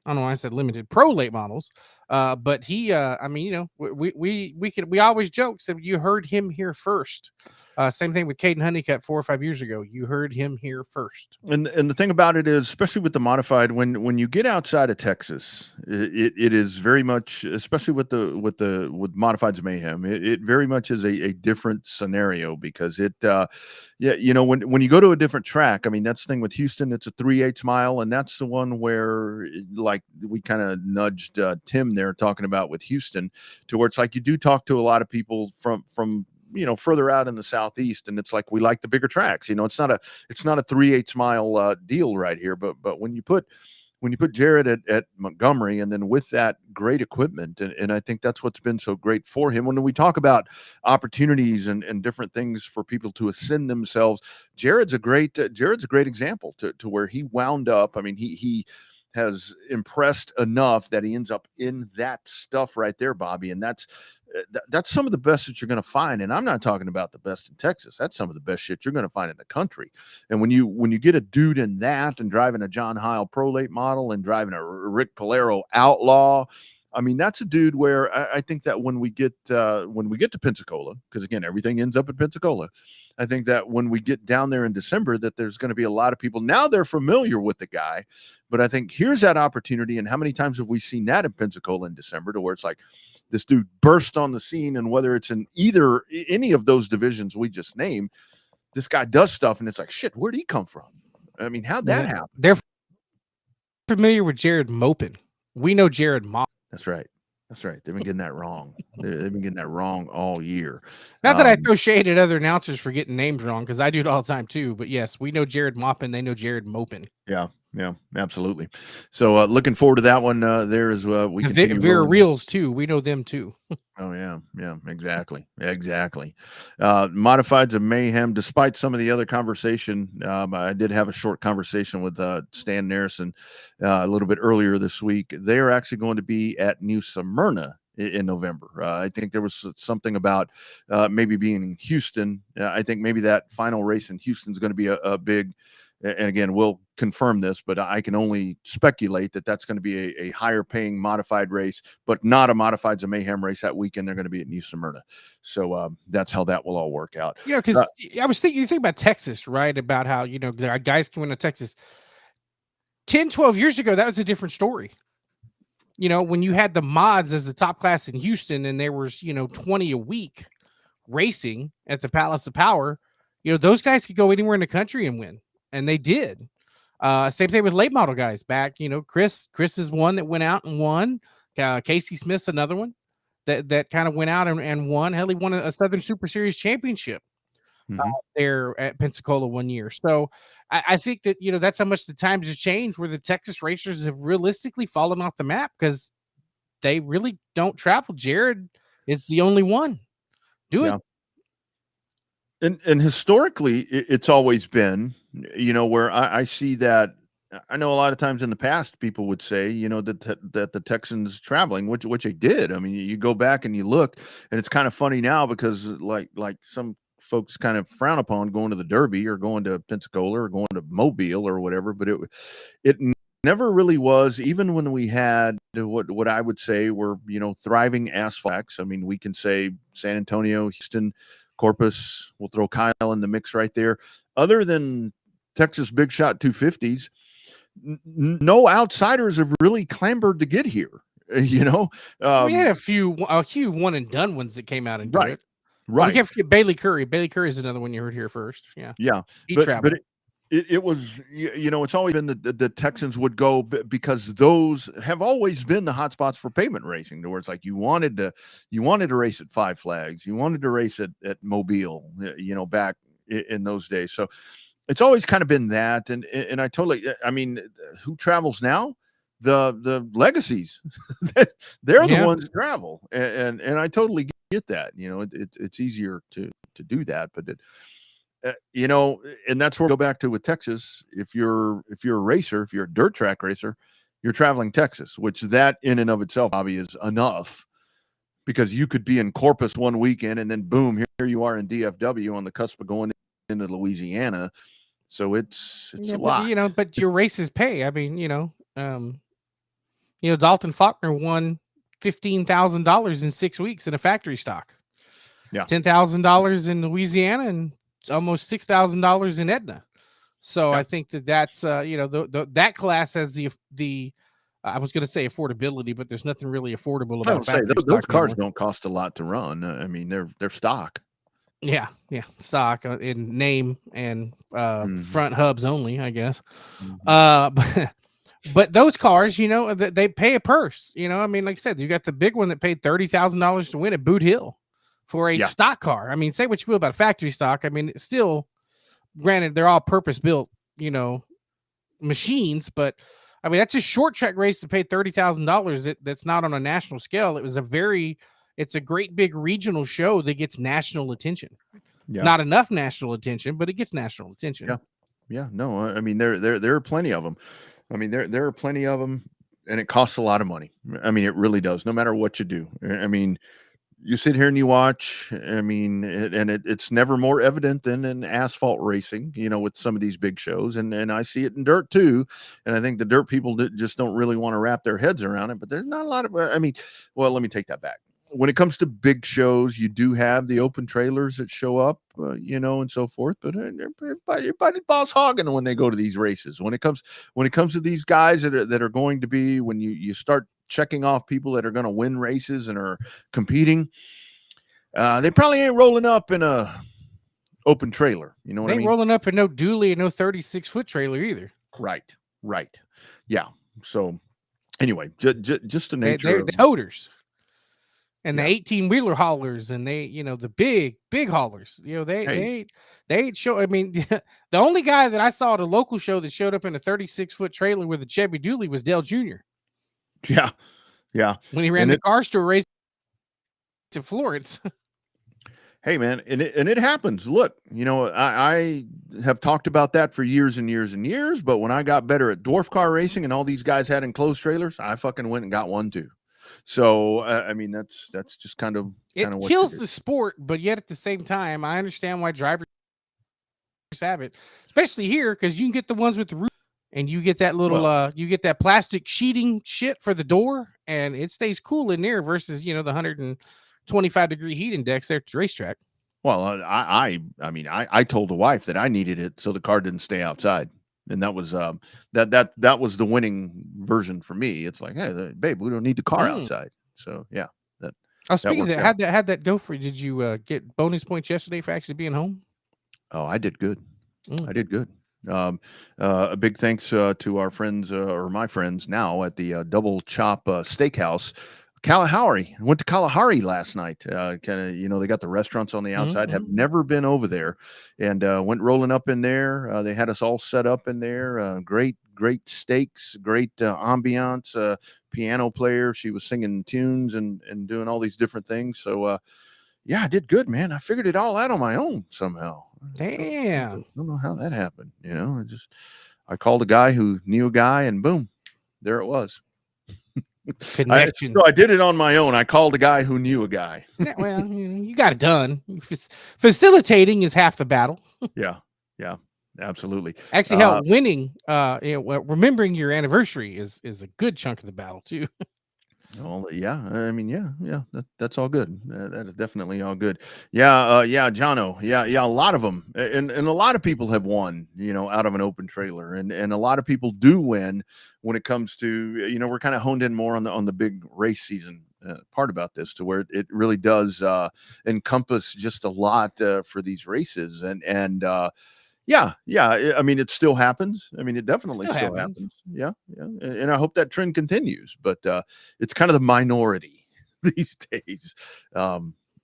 I don't know why I said limited, pro late models. But he, I mean, you know, we always joke, so you heard him here first. Same thing with Caden Honeycutt 4 or 5 years ago. You heard him here first. And the thing about it is, especially with the modified, when you get outside of Texas, it is very much, especially with modifieds mayhem, it very much is a different scenario because yeah, you know, when you go to a different track, I mean, that's the thing with Houston, it's a 3/8 mile, and that's the one where, like, we kind of nudged Tim there talking about with Houston, to where it's like you do talk to a lot of people from you know, further out in the southeast, and it's like we like the bigger tracks. You know, it's not a 3/8 mile deal right here, but when you put Jared at Montgomery, and then with that great equipment, and I think that's what's been so great for him. When we talk about opportunities and different things for people to ascend themselves, Jared's a great example to where he wound up. I mean, he has impressed enough that he ends up in that stuff right there, Bobby, and that's some of the best that you're going to find. And I'm not talking about the best in Texas. That's some of the best shit you're going to find in the country. And when you get a dude in that and driving a John Heil Pro Late model and driving a Rick Polero Outlaw, I mean, that's a dude where I think that when we get to Pensacola, because again, everything ends up in Pensacola, I think that when we get down there in December, that there's going to be a lot of people. Now they're familiar with the guy, but I think here's that opportunity. And how many times have we seen that in Pensacola in December, to where it's like, this dude burst on the scene, and whether it's in any of those divisions we just named, this guy does stuff, and it's like, shit, where'd he come from? I mean, how'd that happen? They're familiar with Jared Mopin. We know Jared Mop. That's right. They've been getting that wrong. They've been getting that wrong all year. Not that I throw shade at other announcers for getting names wrong, because I do it all the time too. But yes, we know Jared Mopin. They know Jared Mopin. Yeah, absolutely. So looking forward to that one. There is we can Vera Reels too. We know them too. Oh yeah, exactly. Modifieds of mayhem. Despite some of the other conversation, I did have a short conversation with Stan Narrison a little bit earlier this week. They are actually going to be at New Smyrna in November. I think there was something about maybe being in Houston. I think maybe that final race in Houston is going to be a big. And again, we'll confirm this, but I can only speculate that that's going to be a higher paying modified race, but not a modifieds of mayhem race that weekend. They're going to be at New Smyrna. So that's how that will all work out. You know, because I was thinking, you think about Texas, right? About how, you know, there are guys coming to Texas 10, 12 years ago. That was a different story. You know, when you had the mods as the top class in Houston, and there was, you know, 20 a week racing at the Palace of Power, you know, those guys could go anywhere in the country and win. And they did. Same thing with late model guys back. You know, Chris is one that went out and won. Casey Smith's another one that kind of went out and won. Hell, he won a Southern Super Series championship there at Pensacola one year. So I think that, you know, that's how much the times have changed, where the Texas racers have realistically fallen off the map because they really don't travel. Jared is the only one doing it. And historically, it's always been, you know, where I see that. I know a lot of times in the past, people would say, you know, that the Texans traveling, which they did. I mean, you go back and you look, and it's kind of funny now because like some folks kind of frown upon going to the Derby or going to Pensacola or going to Mobile or whatever, but it never really was. Even when we had what I would say were, you know, thriving asphalts. I mean, we can say San Antonio, Houston, Corpus, we'll throw Kyle in the mix right there. Other than Texas Big Shot 250s, no outsiders have really clambered to get here. You know, we had a few one and done ones that came out and did it. Right. We can't forget Bailey Curry. Bailey Curry is another one you heard here first. Yeah. He traveled. But it was, you know, it's always been the Texans would go because those have always been the hot spots for pavement racing, where it's like you wanted to race at Five Flags, you wanted to race at Mobile, you know, back in those days. So it's always kind of been that. And I mean, who travels now? The legacies. They're the ones that travel. And I totally get that. You know, it's easier to do that, but you know, and that's where we go back to with Texas. If you're a racer, if you're a dirt track racer, you're traveling Texas, which that in and of itself, Bobby, is enough, because you could be in Corpus one weekend and then boom, here you are in DFW on the cusp of going into Louisiana. So it's a lot, you know, but your races pay. I mean, you know, You know, Dalton Faulkner won $15,000 in 6 weeks in a factory stock. Yeah. $10,000 in Louisiana and almost $6,000 in Edna. So Yeah. I think that's you know, that class has the I was going to say affordability, but there's nothing really affordable I about a would say factory those stock cars anymore. don't cost a lot to run. I mean, they're stock. Yeah, stock in name and Mhm. front hubs only, I guess. Mhm. But those cars, you know, they pay a purse. You know, I mean, like I said, you got the big one that paid $30,000 to win at Boot Hill for a Yeah. stock car. I mean, say what you will about factory stock. I mean, it's still, granted, they're all purpose built, you know, machines, but I mean, that's a short track race to pay $30,000. That's not on a national scale. It's a great big regional show that gets national attention. Yeah. Not enough national attention, but it gets national attention. Yeah. Yeah. No, I mean, there are plenty of them. I mean, there are plenty of them, and it costs a lot of money. I mean, it really does. No matter what you do. I mean, you sit here and you watch. I mean, it's never more evident than in asphalt racing. You know, with some of these big shows, and I see it in dirt too. And I think the dirt people just don't really want to wrap their heads around it. But there's not a lot of. I mean, well, let me take that back. When it comes to big shows, you do have the open trailers that show up, you know, and so forth. But everybody's boss hogging when they go to these races. When it comes to these guys that are going to be, when you start checking off people that are going to win races and are competing, they probably ain't rolling up in a open trailer. You know what They I ain't mean? rolling up in no dually and no 36-foot trailer either. Right. Yeah. So anyway, just the nature They're of the toters. And Yeah. the 18-wheeler haulers, and they, you know, the big haulers. You know, they ain't show. I mean, the only guy that I saw at a local show that showed up in a 36-foot trailer with a Chevy dually was Dale Jr. Yeah. when he ran And the car store race in Florence. Hey man, and it happens. Look, you know, I have talked about that for years and years and years, but when I got better at dwarf car racing and all these guys had enclosed trailers, I fucking went and got one too. So I mean, that's just kind of It what kills you the sport, but yet at the same time, I understand why drivers have it, especially here, because you can get the ones with the roof, and you get that little you get that plastic sheeting shit for the door, and it stays cool in there versus, you know, the 125-degree heat index there at the racetrack. Well, I mean, I told the wife that I needed it so the car didn't stay outside, and that was that was the winning version for me. It's like, hey, babe, we don't need the car outside. So yeah, that. Oh, speaking of worked that, out. how'd that go for you? Did you get bonus points yesterday for actually being home? Oh, I did good. Mm. I did good. A big thanks to our friends or my friends now at the Double Chop Steakhouse, Kalahari. I went to Kalahari last night. Kind of, you know, they got the restaurants on the outside. Have never been over there, and went rolling up in there. They had us all set up in there. Great steaks, great ambiance. Piano player. She was singing tunes and doing all these different things. So yeah, I did good, man. I figured it all out on my own somehow. Damn. I don't know how that happened. You know, I called a guy who knew a guy, and boom, there it was. Connections. So I did it on my own. I called a guy who knew a guy. Yeah, well, you got it done. Facilitating is half the battle. Yeah, absolutely. Actually, hell, winning, remembering your anniversary is a good chunk of the battle too. Well, yeah. I mean, yeah. That's all good. That is definitely all good. Yeah, Jono. Yeah. A lot of them, and a lot of people have won, you know, out of an open trailer, and a lot of people do win when it comes to, you know, we're kind of honed in more on the big race season part about this, to where it really does encompass just a lot for these races, and. Yeah. I mean, it still happens. I mean, it definitely still happens. Yeah. And I hope that trend continues. But it's kind of the minority these days,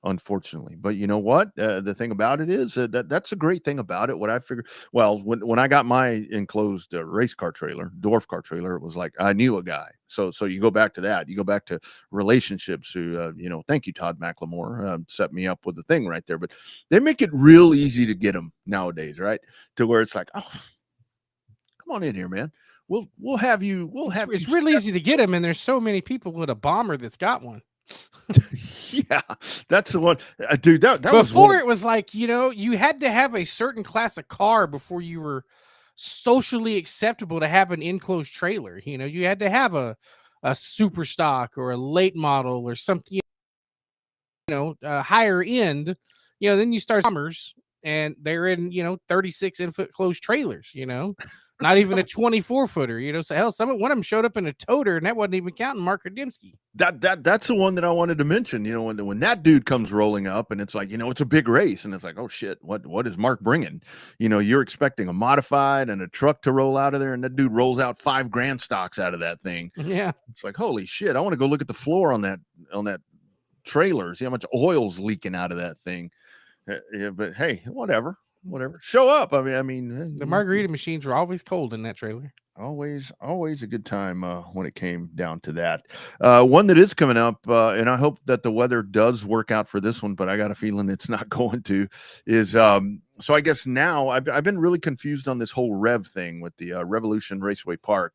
unfortunately. But you know what? The thing about it is that's a great thing about it. What I figured, well, when I got my enclosed race car trailer, dwarf car trailer, it was like I knew a guy. So you go back to that. You go back to relationships. Who, you know, thank you, Todd McLemore, set me up with the thing right there. But they make it real easy to get them nowadays, right? To where it's like, oh, come on in here, man. We'll have you. It's real easy to get them, and there's so many people with a bomber that's got one. Yeah, that's the one, dude. That before it was like, you know, you had to have a certain class of car before you were socially acceptable to have an enclosed trailer. You know, you had to have a a super stock or a late model or something, higher end, then you start bombers and they're in, 36 infoot closed trailers, not even a 24 footer, so hell, one of them showed up in a toter and that wasn't even counting Mark Radimski. That's the one that I wanted to mention, when that dude comes rolling up and it's like, it's a big race and it's like, oh shit, what is Mark bringing? You're expecting a modified and a truck to roll out of there. And that dude rolls out 5 grand stocks out of that thing. Yeah. It's like, holy shit. I want to go look at the floor on that trailer, see how much oil's leaking out of that thing. Yeah, but hey, whatever. Show up. I mean, the margarita machines were always cold in that trailer. Always a good time when it came down to that. One that is coming up, and I hope that the weather does work out for this one, but I got a feeling it's not going to, is so I guess now I've been really confused on this whole Rev thing with the Revolution Raceway Park.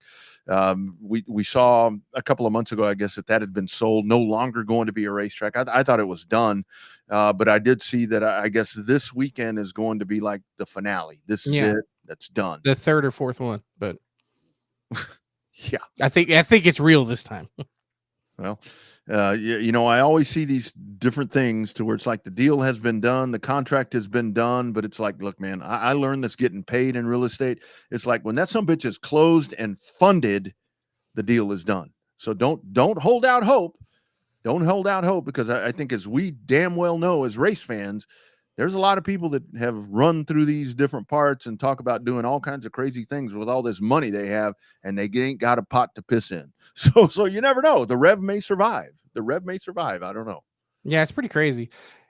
We saw a couple of months ago, I guess, that had been sold, no longer going to be a racetrack. I thought it was done, but I did see that I guess this weekend is going to be like the finale. This is it. That's done. The third or fourth one, but yeah, I think it's real this time. Well, I always see these different things to where it's like the deal has been done, the contract has been done, but it's like, look, man, I learned this getting paid in real estate. It's like when that sumbitch is closed and funded, the deal is done. So don't hold out hope. Don't hold out hope, because I think, as we damn well know as race fans, there's a lot of people that have run through these different parts and talk about doing all kinds of crazy things with all this money they have, and they ain't got a pot to piss in. So you never know. The Rev may survive. I don't know. Yeah, it's pretty crazy.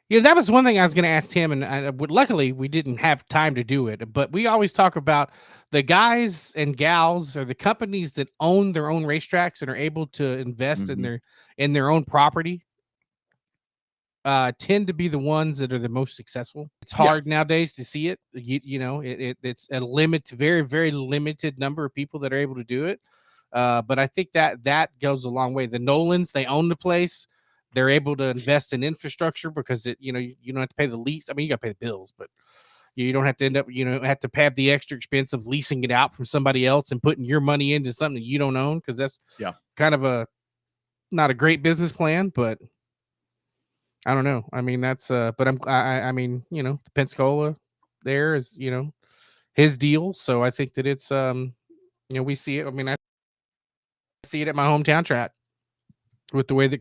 That was one thing I was going to ask Tim, and luckily we didn't have time to do it. But we always talk about the guys and gals, or the companies that own their own racetracks and are able to invest in their own property. Tend to be the ones that are the most successful. It's hard nowadays to see it. It's a very, very limited number of people that are able to do it. But I think that goes a long way. The Nolans, they own the place. They're able to invest in infrastructure because you don't have to pay the lease. I mean, you got to pay the bills, but you don't have to end up, have to have the extra expense of leasing it out from somebody else and putting your money into something that you don't own, because that's kind of not a great business plan, but I don't know. I mean, that's but I mean, Pensacola there is, his deal. So I think that it's we see it. I mean, I see it at my hometown track with the way that.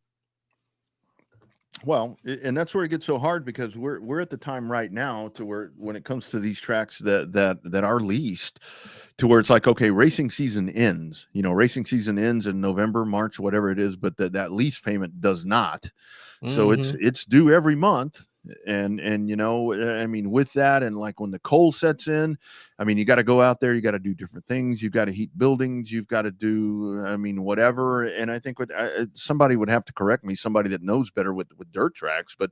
Well, and that's where it gets so hard, because we're at the time right now to where, when it comes to these tracks that are leased, to where it's like, okay, racing season ends. Racing season ends in November, March, whatever it is, but that lease payment does not. So it's due every month. And I mean, with that, and like when the cold sets in, I mean, you got to go out there, you got to do different things, you've got to heat buildings, you've got to do, I mean, whatever. And I think somebody would have to correct me, somebody that knows better with dirt tracks, but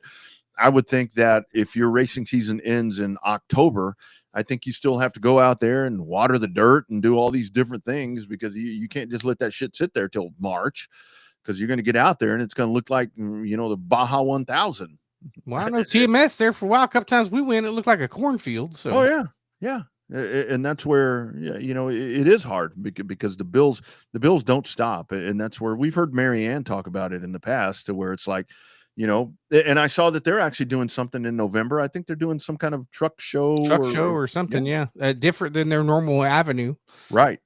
I would think that if your racing season ends in October, I think you still have to go out there and water the dirt and do all these different things, because you can't just let that shit sit there till March, because you're going to get out there and it's going to look like, the Baja 1000. Well, I know TMS there for a while. A couple times we went, it looked like a cornfield. So. Oh yeah. And that's where, it is hard, because the bills don't stop. And that's where we've heard Marianne talk about it in the past, to where it's like, and I saw that they're actually doing something in November. I think they're doing some kind of truck show or something. Yeah. Different than their normal avenue. Right.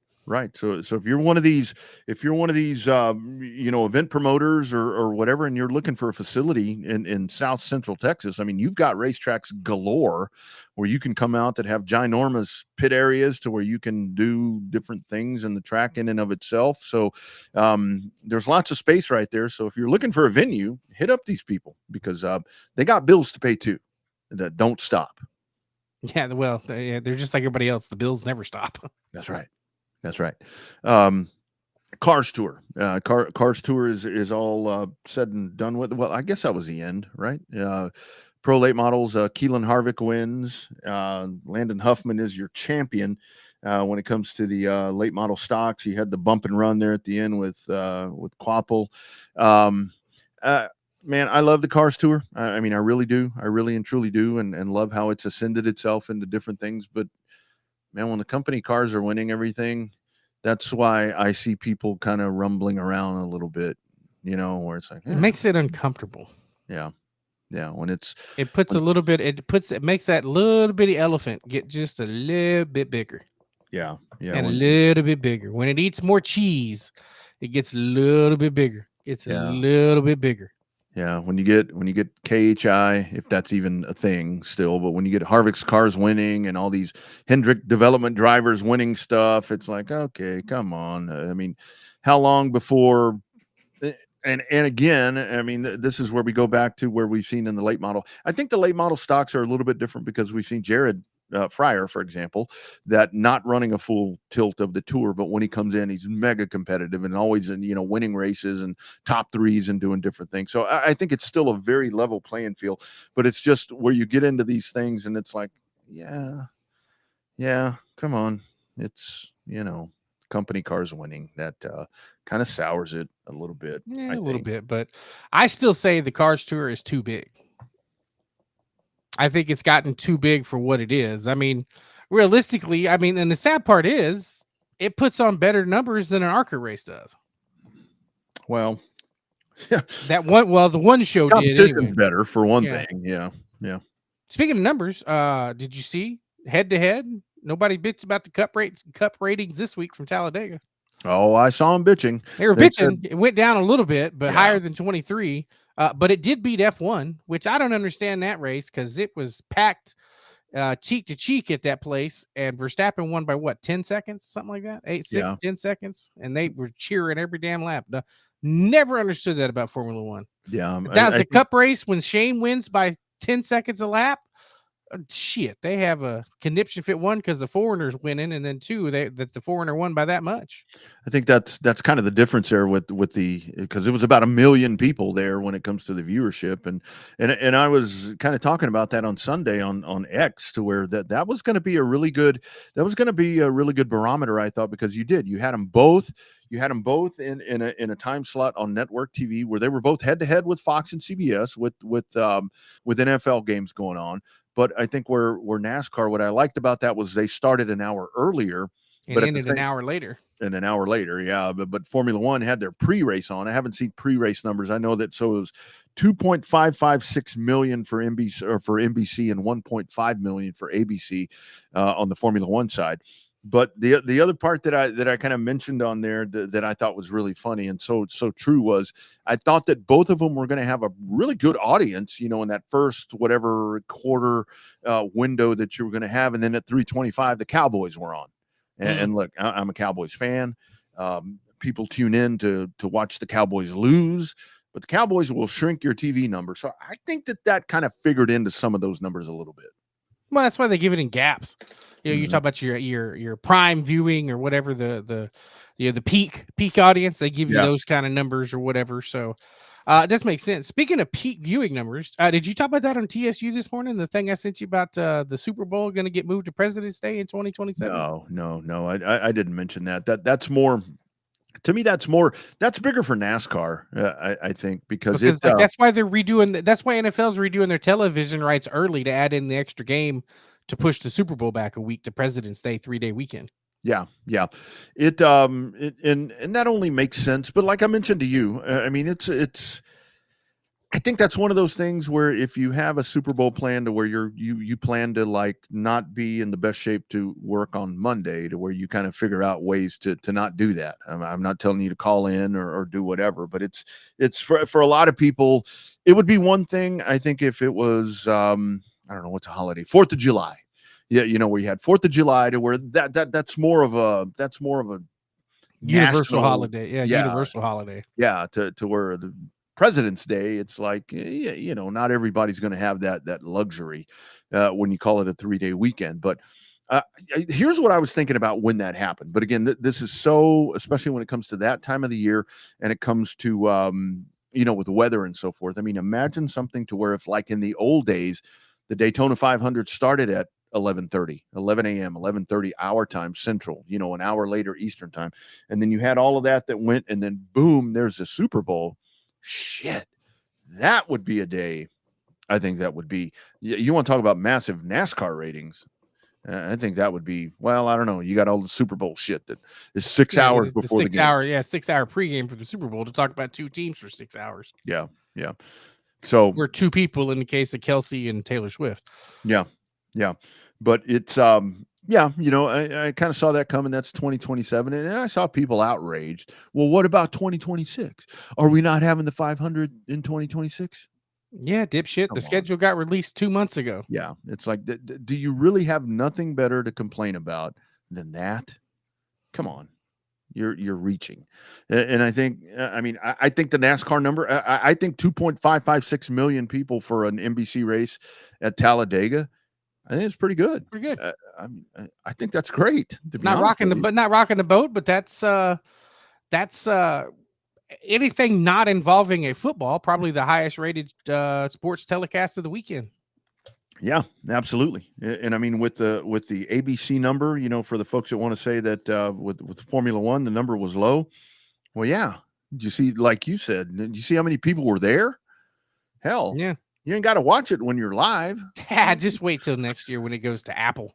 So if you're one of these, event promoters or whatever, and you're looking for a facility in South Central Texas, I mean, you've got racetracks galore where you can come out that have ginormous pit areas to where you can do different things in the track in and of itself. So there's lots of space right there. So if you're looking for a venue, hit up these people, because they got bills to pay too that don't stop. Yeah. Well, they're just like everybody else. The bills never stop. That's right. Cars Tour. Cars Tour is all said and done with. Well, I guess that was the end, right? Pro late models. Keelan Harvick wins. Landon Huffman is your champion when it comes to the late model stocks. He had the bump and run there at the end with Quapple. Man, I love the Cars Tour. I mean, I really do. I really and truly do, and love how it's ascended itself into different things. But man, when the company cars are winning everything, that's why I see people kind of rumbling around a little bit, where it's like, It makes it uncomfortable. yeah, when It puts it makes that little bitty elephant get just a little bit bigger. yeah, And a little bit bigger. When it eats more cheese, it gets a little bit bigger. It's a little bit bigger. Yeah, when you get KHI, if that's even a thing still, but when you get Harvick's cars winning and all these Hendrick development drivers winning stuff, it's like, okay, come on. I mean, how long before? And again, I mean, this is where we go back to where we've seen in the late model. I think the late model stocks are a little bit different because we've seen Jared Fryer, for example, that not running a full tilt of the tour, but when he comes in, he's mega competitive and always in, winning races and top threes and doing different things. So I think it's still a very level playing field, but it's just where you get into these things and it's like, yeah, come on. It's, company cars winning that kind of sours it a little bit. Yeah, a little bit, but I still say the Cars Tour is too big. I think it's gotten too big for what it is. I mean, realistically, and the sad part is it puts on better numbers than an ARCA race does. Well, the one show did anyway. Better for one thing. Yeah. Speaking of numbers, did you see head to head? Nobody bitched about the cup ratings this week from Talladega. Oh, I saw them bitching. They were bitching. It went down a little bit, but higher than 23. But it did beat F1, which I don't understand that race because it was packed cheek to cheek at that place. And Verstappen won by 10 seconds, something like that? 10 seconds. And they were cheering every damn lap. Never understood that about Formula One. Yeah. That's a cup race when Shane wins by 10 seconds a lap. Shit, they have a conniption fit, one because the foreigner's winning, and then two that the foreigner won by that much. I think that's kind of the difference there with because it was about 1 million people there when it comes to the viewership, and I was kind of talking about that on Sunday on X, to where that was going to be a really good barometer, I thought, because you had them both. You had them both in a time slot on network TV where they were both head to head with Fox and CBS with NFL games going on. But I think where NASCAR, what I liked about that was they started an hour earlier, but ended an hour later. And an hour later, yeah. But Formula One had their pre-race on. I haven't seen pre-race numbers. I know that. So it was 2.556 million for NBC and 1.5 million for ABC on the Formula One side. But the other part that I kind of mentioned on there that I thought was really funny and so true was I thought that both of them were going to have a really good audience, in that first whatever quarter window that you were going to have, and then at 3:25 the Cowboys were on, and look, I'm a Cowboys fan. People tune in to watch the Cowboys lose, but the Cowboys will shrink your TV number. So I think that kind of figured into some of those numbers a little bit. Well, that's why they give it in gaps. You talk about your prime viewing or whatever, the peak audience, they give you those kind of numbers or whatever. So it does make sense. Speaking of peak viewing numbers, did you talk about that on TSU this morning? The thing I sent you about the Super Bowl going to get moved to President's Day in 2027? No. I didn't mention that. That's more. To me, that's bigger for NASCAR, I think, because that's why they're redoing. That's why NFL's redoing their television rights early to add in the extra game to push the Super Bowl back a week to President's Day 3-day weekend. Yeah. It and that only makes sense. But like I mentioned to you, I mean, it's. I think that's one of those things where if you have a Super Bowl plan to where you plan to like not be in the best shape to work on Monday, to where you kind of figure out ways to not do that. I'm not telling you to call in or do whatever, but it's for a lot of people, it would be one thing. I think if it was, I don't know, what's a holiday, 4th of July. Yeah. Where you had 4th of July, to where that's more of a universal holiday. Yeah. Universal holiday. Yeah. To where the President's Day, it's like, not everybody's going to have that luxury when you call it a 3-day weekend. But here's what I was thinking about when that happened. But again, this is so, especially when it comes to that time of the year and it comes to, with the weather and so forth. I mean, imagine something to where if like in the old days, the Daytona 500 started at 11 a.m., 11:30 our time Central, an hour later Eastern time. And then you had all of that went, and then boom, there's the Super Bowl. Shit, that would be a day. I think that would be. You want to talk about massive NASCAR ratings? I think that would be, well, I don't know. You got all the Super Bowl shit that is 6 Yeah, hours the before the 6 game. hour, 6 hour pregame for the Super Bowl to talk about two teams for 6 hours. Yeah. Yeah. So We're two people in the case of Kelsey and Taylor Swift. yeah. Yeah. But it's, yeah, you know, I kind of saw that coming. That's 2027. And I saw people outraged. Well, what about 2026? Are we not having the 500 in 2026? Yeah, dipshit. Come The on. schedule got released 2 months ago. Yeah. It's like, do you really have nothing better to complain about than that? Come on. You're reaching. And I think, I mean, I think the NASCAR number, I think 2.556 million people for an NBC race at Talladega, I think it's pretty good. Pretty good. I think that's great. To be Not honest rocking with the you. but not rocking the boat, but that's anything not involving a football, probably the highest rated sports telecast of the weekend. Yeah, absolutely. And I mean, with the ABC number, you know, for the folks that want to say that with Formula One, the number was low. Well, yeah. Did you see, like you said, did you see how many people were there? Hell, Yeah. you ain't got to watch it when you're live. Just wait till next year when it goes to Apple.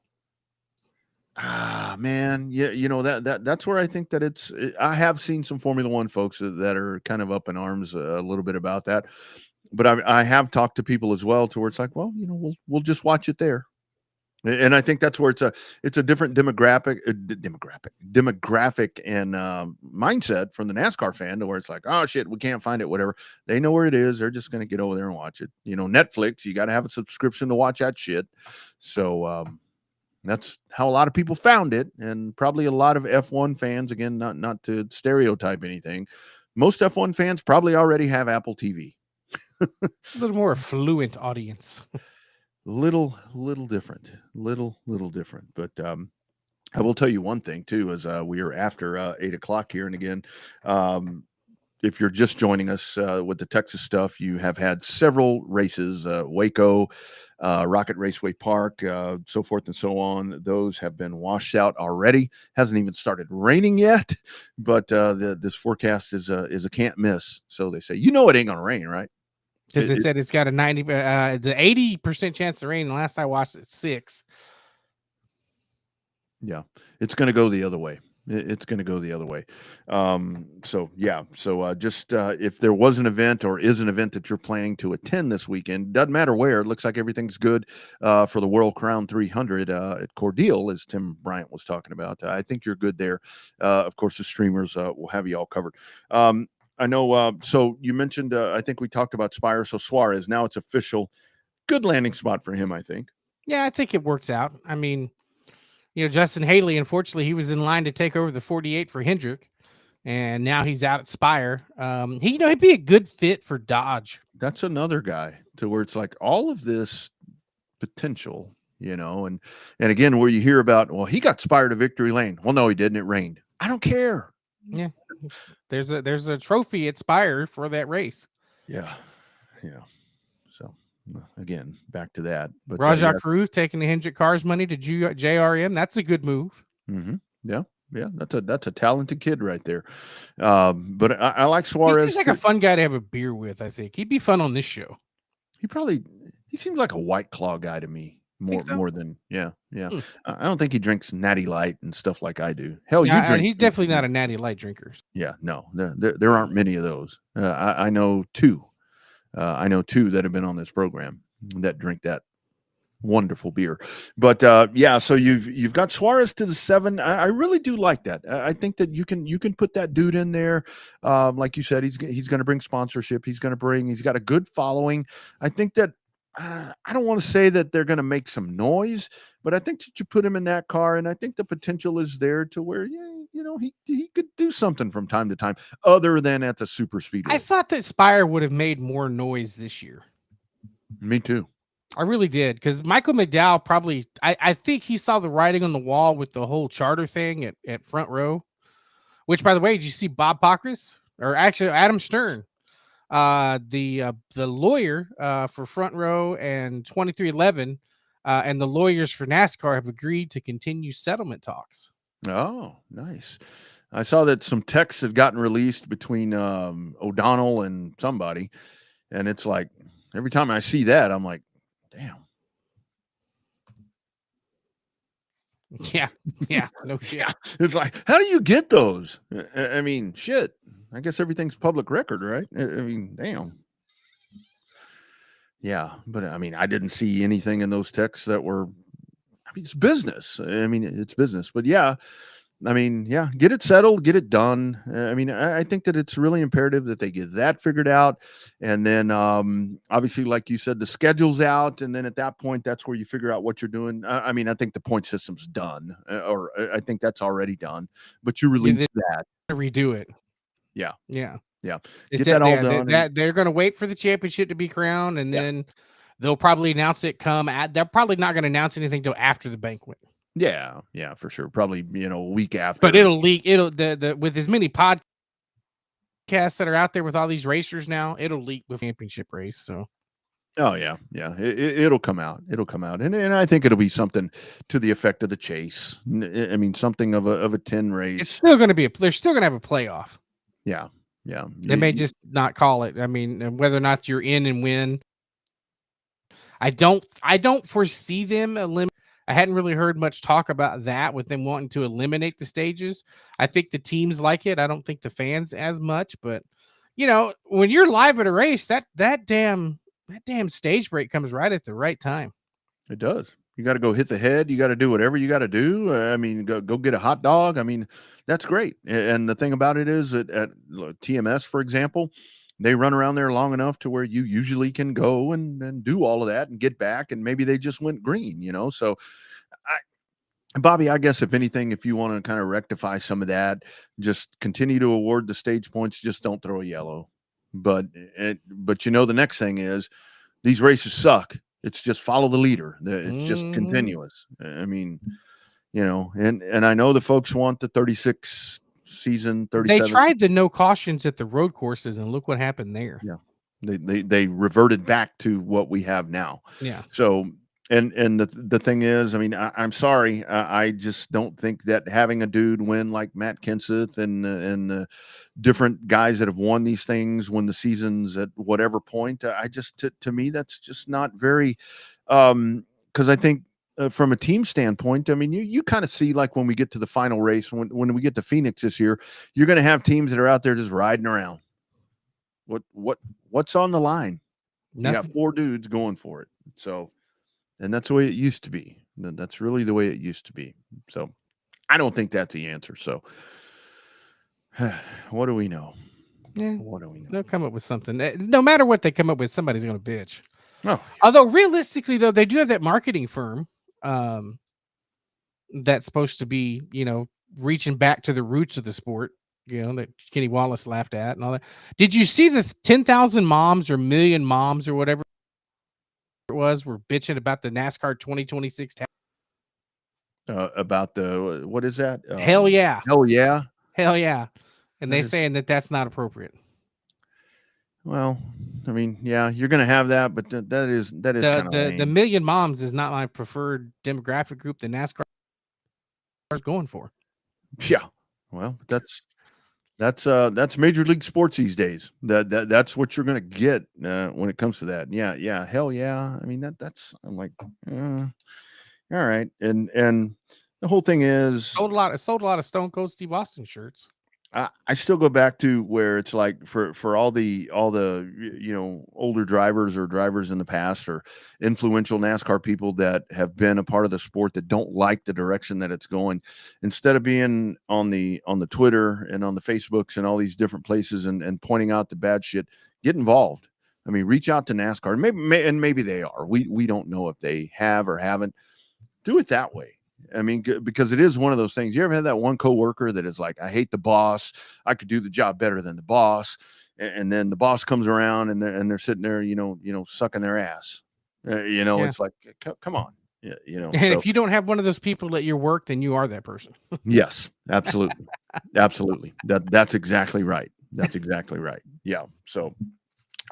Ah, man. Yeah, you know, that's where I think that I have seen some Formula One folks that are kind of up in arms a little bit about that. But I have talked to people as well to where it's like, well, you know, we'll just watch it there. And I think that's where it's a different demographic and mindset from the NASCAR fan to where it's like, oh shit, we can't find it, whatever. They know where it is. They're just going to get over there and watch it. You know, Netflix, you got to have a subscription to watch that shit. So that's how a lot of people found it, and probably a lot of F1 fans. Again, not to stereotype anything, most F1 fans probably already have Apple TV. A little more affluent audience. little different, little different. But I will tell you one thing too, as we are after 8:00 here, and again, if you're just joining us with the Texas stuff, you have had several races, Waco, Rocket Raceway Park, so forth and so on. Those have been washed out already. Hasn't even started raining yet, but this forecast is a can't miss. So they say, you know, it ain't gonna rain, right? Because they said it's got a 80% chance of rain. And last I watched it, 6. Yeah, it's going to go the other way. It's going to go the other way. So yeah. So just if there was an event or is an event that you're planning to attend this weekend, doesn't matter where. It looks like everything's good for the World Crown 300 at Cordele, as Tim Bryant was talking about. I think you're good there. Of course, the streamers will have you all covered. I know. So you mentioned, I think we talked about Spire. So Suarez, now it's official. Good landing spot for him, I think. Yeah, I think it works out. I mean, you know, Justin Haley, unfortunately, he was in line to take over the 48 for Hendrick, and now he's out at Spire. He'd be a good fit for Dodge. That's another guy to where it's like all of this potential, you know, and again, where you hear about, well, he got Spire to victory lane. Well, no, he didn't. It rained. I don't care. Yeah. There's a trophy at Spire for that race. Yeah. So again, back to that. But Rajah Cruz taking the Hendrick Cars money to JRM. That's a good move. Mm-hmm. Yeah. That's a talented kid right there. But I like Suarez. He seems like a fun guy to have a beer with. I think he'd be fun on this show. He seems like a White Claw guy to me. More than yeah. Hmm. I don't think he drinks Natty Light and stuff like I do. Hell, Yeah, you drink. he's definitely not a Natty Light drinker. Yeah, no, there aren't many of those. I know two. I know two that have been on this program that drink that wonderful beer. But yeah, so you've got Suarez to the 7. I really do like that. I think that you can put that dude in there. Like you said, he's going to bring sponsorship. He's got a good following. I think that. I don't want to say that they're going to make some noise, but I think that you put him in that car, and I think the potential is there to where, you know, he could do something from time to time other than at the super speedway. I thought that Spire would have made more noise this year. Me too. I really did, because Michael McDowell probably, I think he saw the writing on the wall with the whole charter thing at Front Row, which, by the way, did you see Bob Pockris, or actually Adam Stern? The lawyer for Front Row and 2311 and the lawyers for NASCAR have agreed to continue settlement talks. Oh, nice. I saw that some texts had gotten released between O'Donnell and somebody, and it's like every time I see that, I'm like, damn. Yeah, yeah, no shit. Yeah, it's like, how do you get those? I mean, shit. I guess everything's public record, right? I mean, damn. Yeah, but I mean, I didn't see anything in those texts that were. I mean, it's business. I mean, it's business. But yeah, I mean, yeah, get it settled, get it done. I mean, I think that it's really imperative that they get that figured out, and then obviously, like you said, the schedule's out, and then at that point, that's where you figure out what you're doing. I mean, I think the point system's done, or I think that's already done. But you release that, Redo it. yeah, Yeah. yeah, It's get that all yeah, done. they're going to wait for the championship to be crowned, and Yeah. then they'll probably announce it. They're probably not going to announce anything till after the banquet. Yeah, for sure. Probably a week after. But it'll leak. It'll the with as many podcasts that are out there with all these racers now, it'll leak with championship race. So. Oh yeah, it'll come out. It'll come out, and I think it'll be something to the effect of the chase. I mean, something of a 10 race. It's still going to be they're still going to have a playoff. Yeah. They may just not call it. I mean, whether or not you're in and win. I don't foresee them eliminate. I hadn't really heard much talk about that with them wanting to eliminate the stages. I think the teams like it. I don't think the fans as much, but when you're live at a race, that damn stage break comes right at the right time. It does. You got to go hit the head. You got to do whatever you got to do. I mean, go get a hot dog. I mean, that's great. And the thing about it is that at TMS, for example, they run around there long enough to where you usually can go and do all of that and get back. And maybe they just went green, So Bobby, I guess if anything, if you want to kind of rectify some of that, just continue to award the stage points. Just don't throw a yellow. But the next thing is these races suck. It's just follow the leader. It's just continuous. I mean, and I know the folks want the 36 season, 37. They tried the no cautions at the road courses, and look what happened there. Yeah, they reverted back to what we have now. Yeah. So and the thing is, I mean, I'm sorry, I just don't think that having a dude win like Matt Kenseth and different guys that have won these things when the season's at whatever point, I just to me that's just not very, because I think from a team standpoint, I mean, you kind of see like when we get to the final race, when we get to Phoenix this year, you're going to have teams that are out there just riding around. What's on the line? Nothing. You got 4 dudes going for it. So. And that's the way it used to be. That's really the way it used to be. So I don't think that's the answer. So what do we know? Yeah. What do we know? They'll come up with something. No matter what they come up with, somebody's going to bitch. No. Although realistically, though, they do have that marketing firm that's supposed to be, reaching back to the roots of the sport, that Kenny Wallace laughed at and all that. Did you see the 10,000 moms or million moms or whatever were bitching about the NASCAR 2026 about the what is that? Hell yeah. And they is... saying that's not appropriate. Well, I mean, yeah, you're going to have that, but that is kind of the million moms is not my preferred demographic group that NASCAR is going for. Yeah, well, that's Major League Sports these days. That's what you're going to get when it comes to that. Yeah, hell yeah. I mean I'm like, all right, and the whole thing is sold a lot of Stone Cold Steve Austin shirts. I still go back to where it's like for all the older drivers or drivers in the past or influential NASCAR people that have been a part of the sport that don't like the direction that it's going, instead of being on the Twitter and on the Facebooks and all these different places and pointing out the bad shit, get involved. I mean, reach out to NASCAR. Maybe they are. We don't know if they have or haven't. Do it that way. I mean, because it is one of those things. You ever had that one coworker that is like, I hate the boss. I could do the job better than the boss. And then the boss comes around and they're sitting there, sucking their ass. It's like, come on. Yeah, And if you don't have one of those people at your work, then you are that person. Yes, absolutely. Absolutely. That's exactly right. That's exactly right. Yeah. So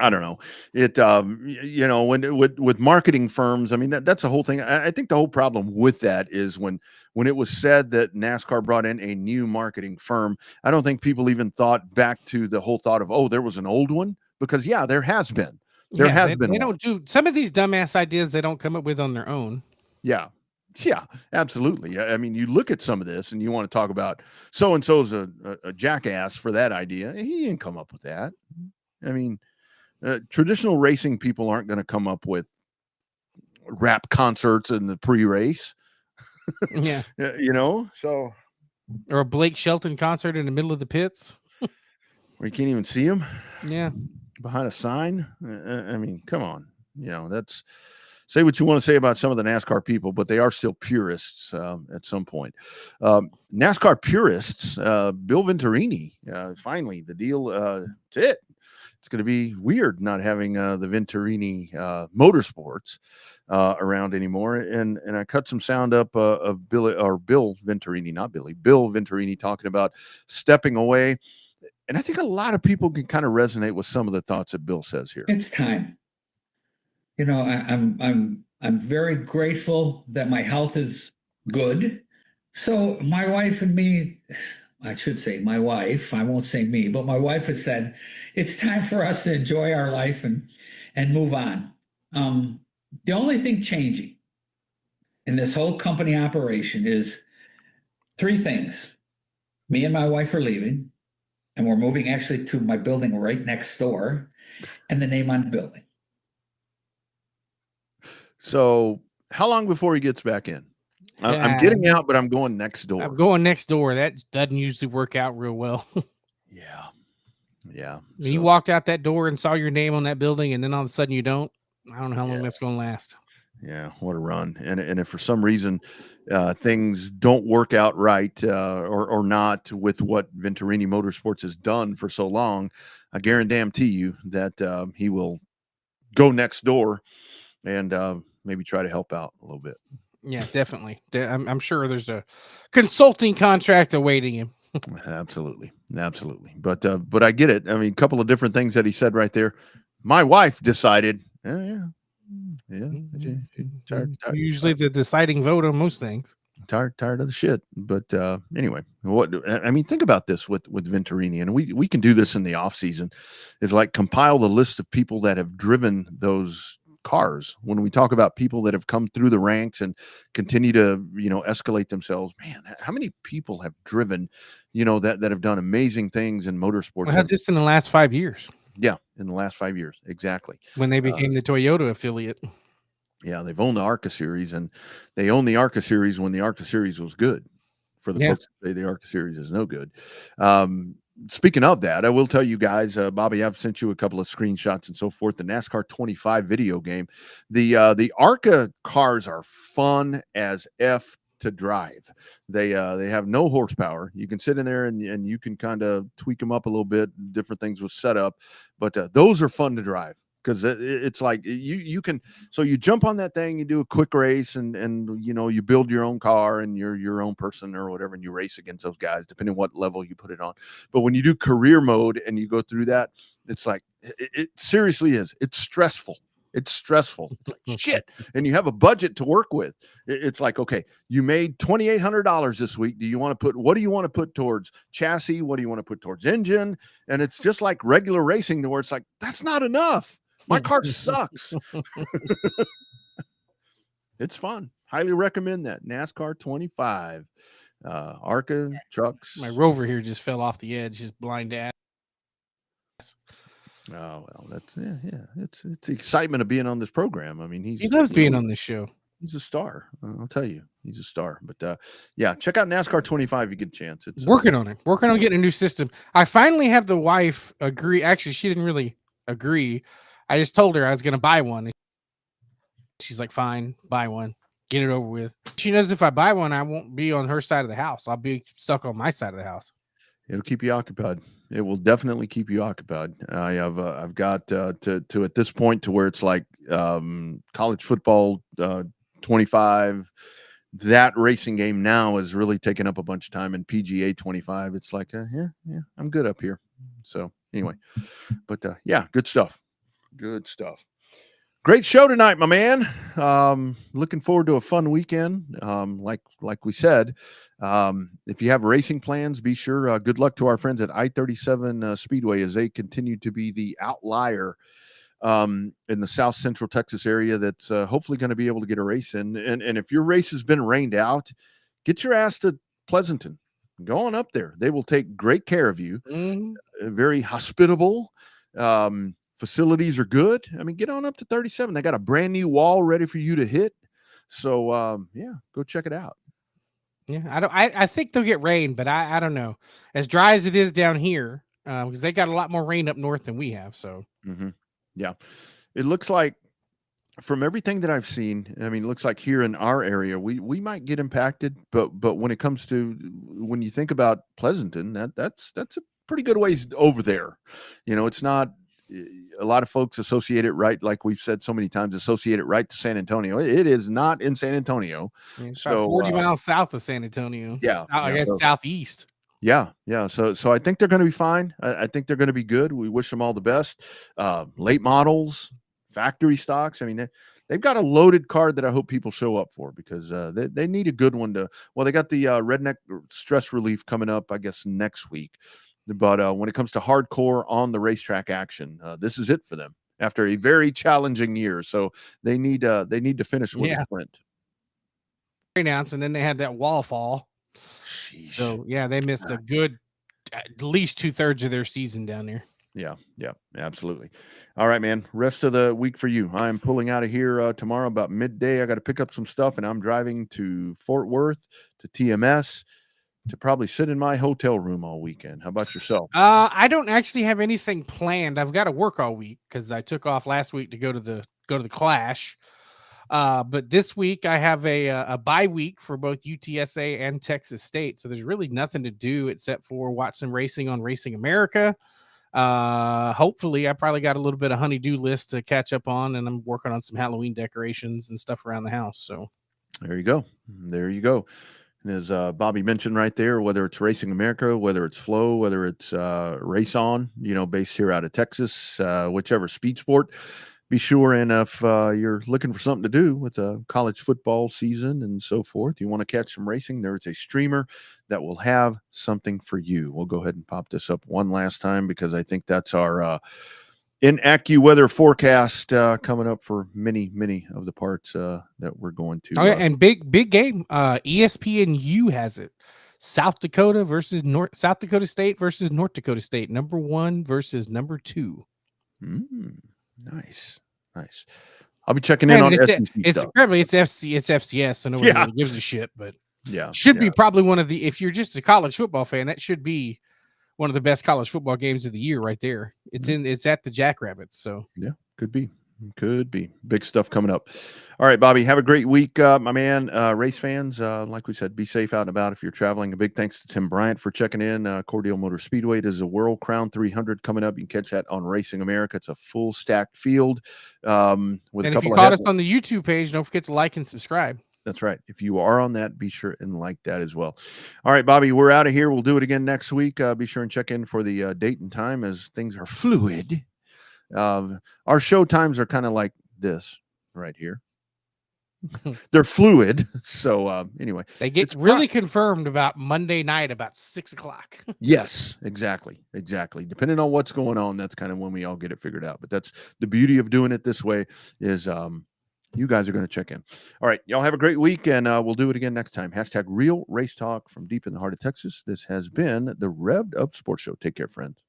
I don't know. It, when with marketing firms, I mean, that's the whole thing. I think the whole problem with that is when it was said that NASCAR brought in a new marketing firm, I don't think people even thought back to the whole thought of, oh, there was an old one, because there has been. There has been. They don't do some of these dumbass ideas they don't come up with on their own. Yeah. Yeah, absolutely. I mean, you look at some of this and you want to talk about so and so's a jackass for that idea. He didn't come up with that. I mean, traditional racing people aren't going to come up with rap concerts in the pre-race. Yeah. So Or a Blake Shelton concert in the middle of the pits. where you can't even see him. Yeah. Behind a sign. I mean, come on. That's say what you want to say about some of the NASCAR people, but they are still purists at some point. NASCAR purists, Bill Venturini, finally the deal. That's it. It's going to be weird not having the Venturini Motorsports around anymore. And I cut some sound up of Bill Venturini, not Billy, Bill Venturini talking about stepping away. And I think a lot of people can kind of resonate with some of the thoughts that Bill says here. It's time. I'm very grateful that my health is good. So my wife and me, I should say my wife, I won't say me, but my wife had said, it's time for us to enjoy our life and move on. The only thing changing in this whole company operation is three things. Me and my wife are leaving, and we're moving actually to my building right next door, and the name on the building. So how long before he gets back in? I'm getting out, but I'm going next door. I'm going next door. That doesn't usually work out real well. Yeah. You walked out that door and saw your name on that building, and then all of a sudden you don't. I don't know how long that's going to last. Yeah, what a run. And if for some reason things don't work out right or not with what Venturini Motorsports has done for so long, I guarantee you that he will go next door and maybe try to help out a little bit. Yeah, definitely. I'm sure there's a consulting contract awaiting him. Absolutely. But I get it. I mean, a couple of different things that he said right there. My wife decided, tired, Usually the deciding vote on most things. Tired of the shit. But anyway, think about this with Venturini, and we can do this in the off season, is like compile the list of people that have driven those cars. When we talk about people that have come through the ranks and continue to escalate themselves, man, how many people have driven that have done amazing things in motorsports? Well, just in the last 5 years. Yeah, in the last 5 years, exactly, when they became the Toyota affiliate. Yeah, they've owned the ARCA series, and they owned the ARCA series when the ARCA series was good. For the folks that say the ARCA series is no good. Speaking of that, I will tell you guys, Bobby, I've sent you a couple of screenshots and so forth. The NASCAR 25 video game, the ARCA cars are fun as F to drive. They have no horsepower. You can sit in there and you can kind of tweak them up a little bit, different things with setup, but those are fun to drive. Because it's like you can, so you jump on that thing, you do a quick race, and you build your own car and you're your own person or whatever, and you race against those guys, depending on what level you put it on. But when you do career mode and you go through that, it's like it seriously is. It's stressful. It's like shit, and you have a budget to work with. It's like, okay, you made $2,800 this week. What do you want to put towards chassis? What do you want to put towards engine? And it's just like regular racing, to where it's like, that's not enough. My car sucks. It's fun. Highly recommend that. NASCAR 25. ARCA trucks. My Rover here just fell off the edge, just blind ass. Oh, well, that's it's the excitement of being on this program. I mean, he loves being on this show. He's a star. I'll tell you, he's a star. But check out NASCAR 25 if you get a chance. It's working on getting a new system. I finally have the wife agree. Actually, she didn't really agree. I just told her I was going to buy one. She's like, fine, buy one, get it over with. She knows if I buy one, I won't be on her side of the house. I'll be stuck on my side of the house. It'll keep you occupied. It will definitely keep you occupied. I've got to at this point to where it's like college football 25. That racing game now is really taking up a bunch of time. And PGA 25, it's like I'm good up here. So anyway, but good stuff. Good stuff. Great show tonight, my man. Looking forward to a fun weekend. Like we said, if you have racing plans, be sure. Good luck to our friends at I-37 Speedway as they continue to be the outlier in the South Central Texas area that's hopefully going to be able to get a race in. And if your race has been rained out, get your ass to Pleasanton. Go on up there. They will take great care of you. Very hospitable. Facilities are good. I mean, get on up to 37. They got a brand new wall ready for you to hit. So yeah, go check it out. Yeah, I think they'll get rain, but I don't know. As dry as it is down here, because they got a lot more rain up north than we have. So yeah, it looks like from everything that I've seen, I mean, it looks like here in our area, we might get impacted, but when it comes to when you think about Pleasanton, that's a pretty good ways over there. You know, it's not a lot of folks associate it right, like we've said so many times, associate it right to San Antonio. It is not in San Antonio. It's about 40 miles south of San Antonio. Yeah, I guess southeast. Yeah. So I think they're going to be fine. I think they're going to be good. We wish them all the best. Late models, factory stocks. I mean, they've got a loaded card that I hope people show up for because they need a good one to. Well, they got the redneck stress relief coming up, I guess, next week. But when it comes to hardcore on the racetrack action, this is it for them after a very challenging year. So they need to finish with a sprint. Announced, and then they had that wall fall. Sheesh. So yeah, they missed a good at least 2/3 of their season down there. Yeah, absolutely. All right, man. Rest of the week for you. I'm pulling out of here tomorrow about midday. I got to pick up some stuff, and I'm driving to Fort Worth to TMS to probably sit in my hotel room all weekend. How about yourself? I don't actually have anything planned. I've got to work all week because I took off last week to go to the Clash. But this week I have a bye week for both UTSA and Texas State. So there's really nothing to do except for watch some racing on Racing America. Hopefully I probably got a little bit of honey-do list to catch up on, and I'm working on some Halloween decorations and stuff around the house. So there you go. And as Bobby mentioned right there, whether it's Racing America, whether it's Flow, whether it's Race On, based here out of Texas, whichever speed sport, be sure. And if you're looking for something to do with a college football season and so forth, you want to catch some racing, there is a streamer that will have something for you. We'll go ahead and pop this up one last time because I think that's our in AccuWeather forecast coming up for many of the parts that we're going to. Oh yeah, and big game. ESPNU has it. South Dakota State versus North Dakota State. Number 1 versus number 2. Nice. I'll be checking in on SEC stuff. It's FCS, so nobody really gives a shit. But should be probably one of the. If you're just a college football fan, that should be one of the best college football games of the year right there. It's at the Jackrabbits. So yeah, could be big stuff coming up. All right, Bobby, have a great week, my man. Race fans, like we said, be safe out and about if you're traveling. A big thanks to Tim Bryant for checking in. Cordele Motor Speedway does a World Crown 300 coming up. You can catch that on Racing America. It's a full stacked field. And if you caught us on the YouTube page, don't forget to like and subscribe. That's right. If you are on that, be sure and like that as well. All right, Bobby, we're out of here. We'll do it again next week. Be sure and check in for the date and time as things are fluid. Our show times are kind of like this right here. They're fluid. So anyway, they get really confirmed about Monday night about 6:00. Yes, exactly. Depending on what's going on, that's kind of when we all get it figured out. But that's the beauty of doing it this way is you guys are going to check in. All right. Y'all have a great week, and we'll do it again next time. #Real Race Talk from deep in the heart of Texas. This has been the Revved Up Sports Show. Take care, friends.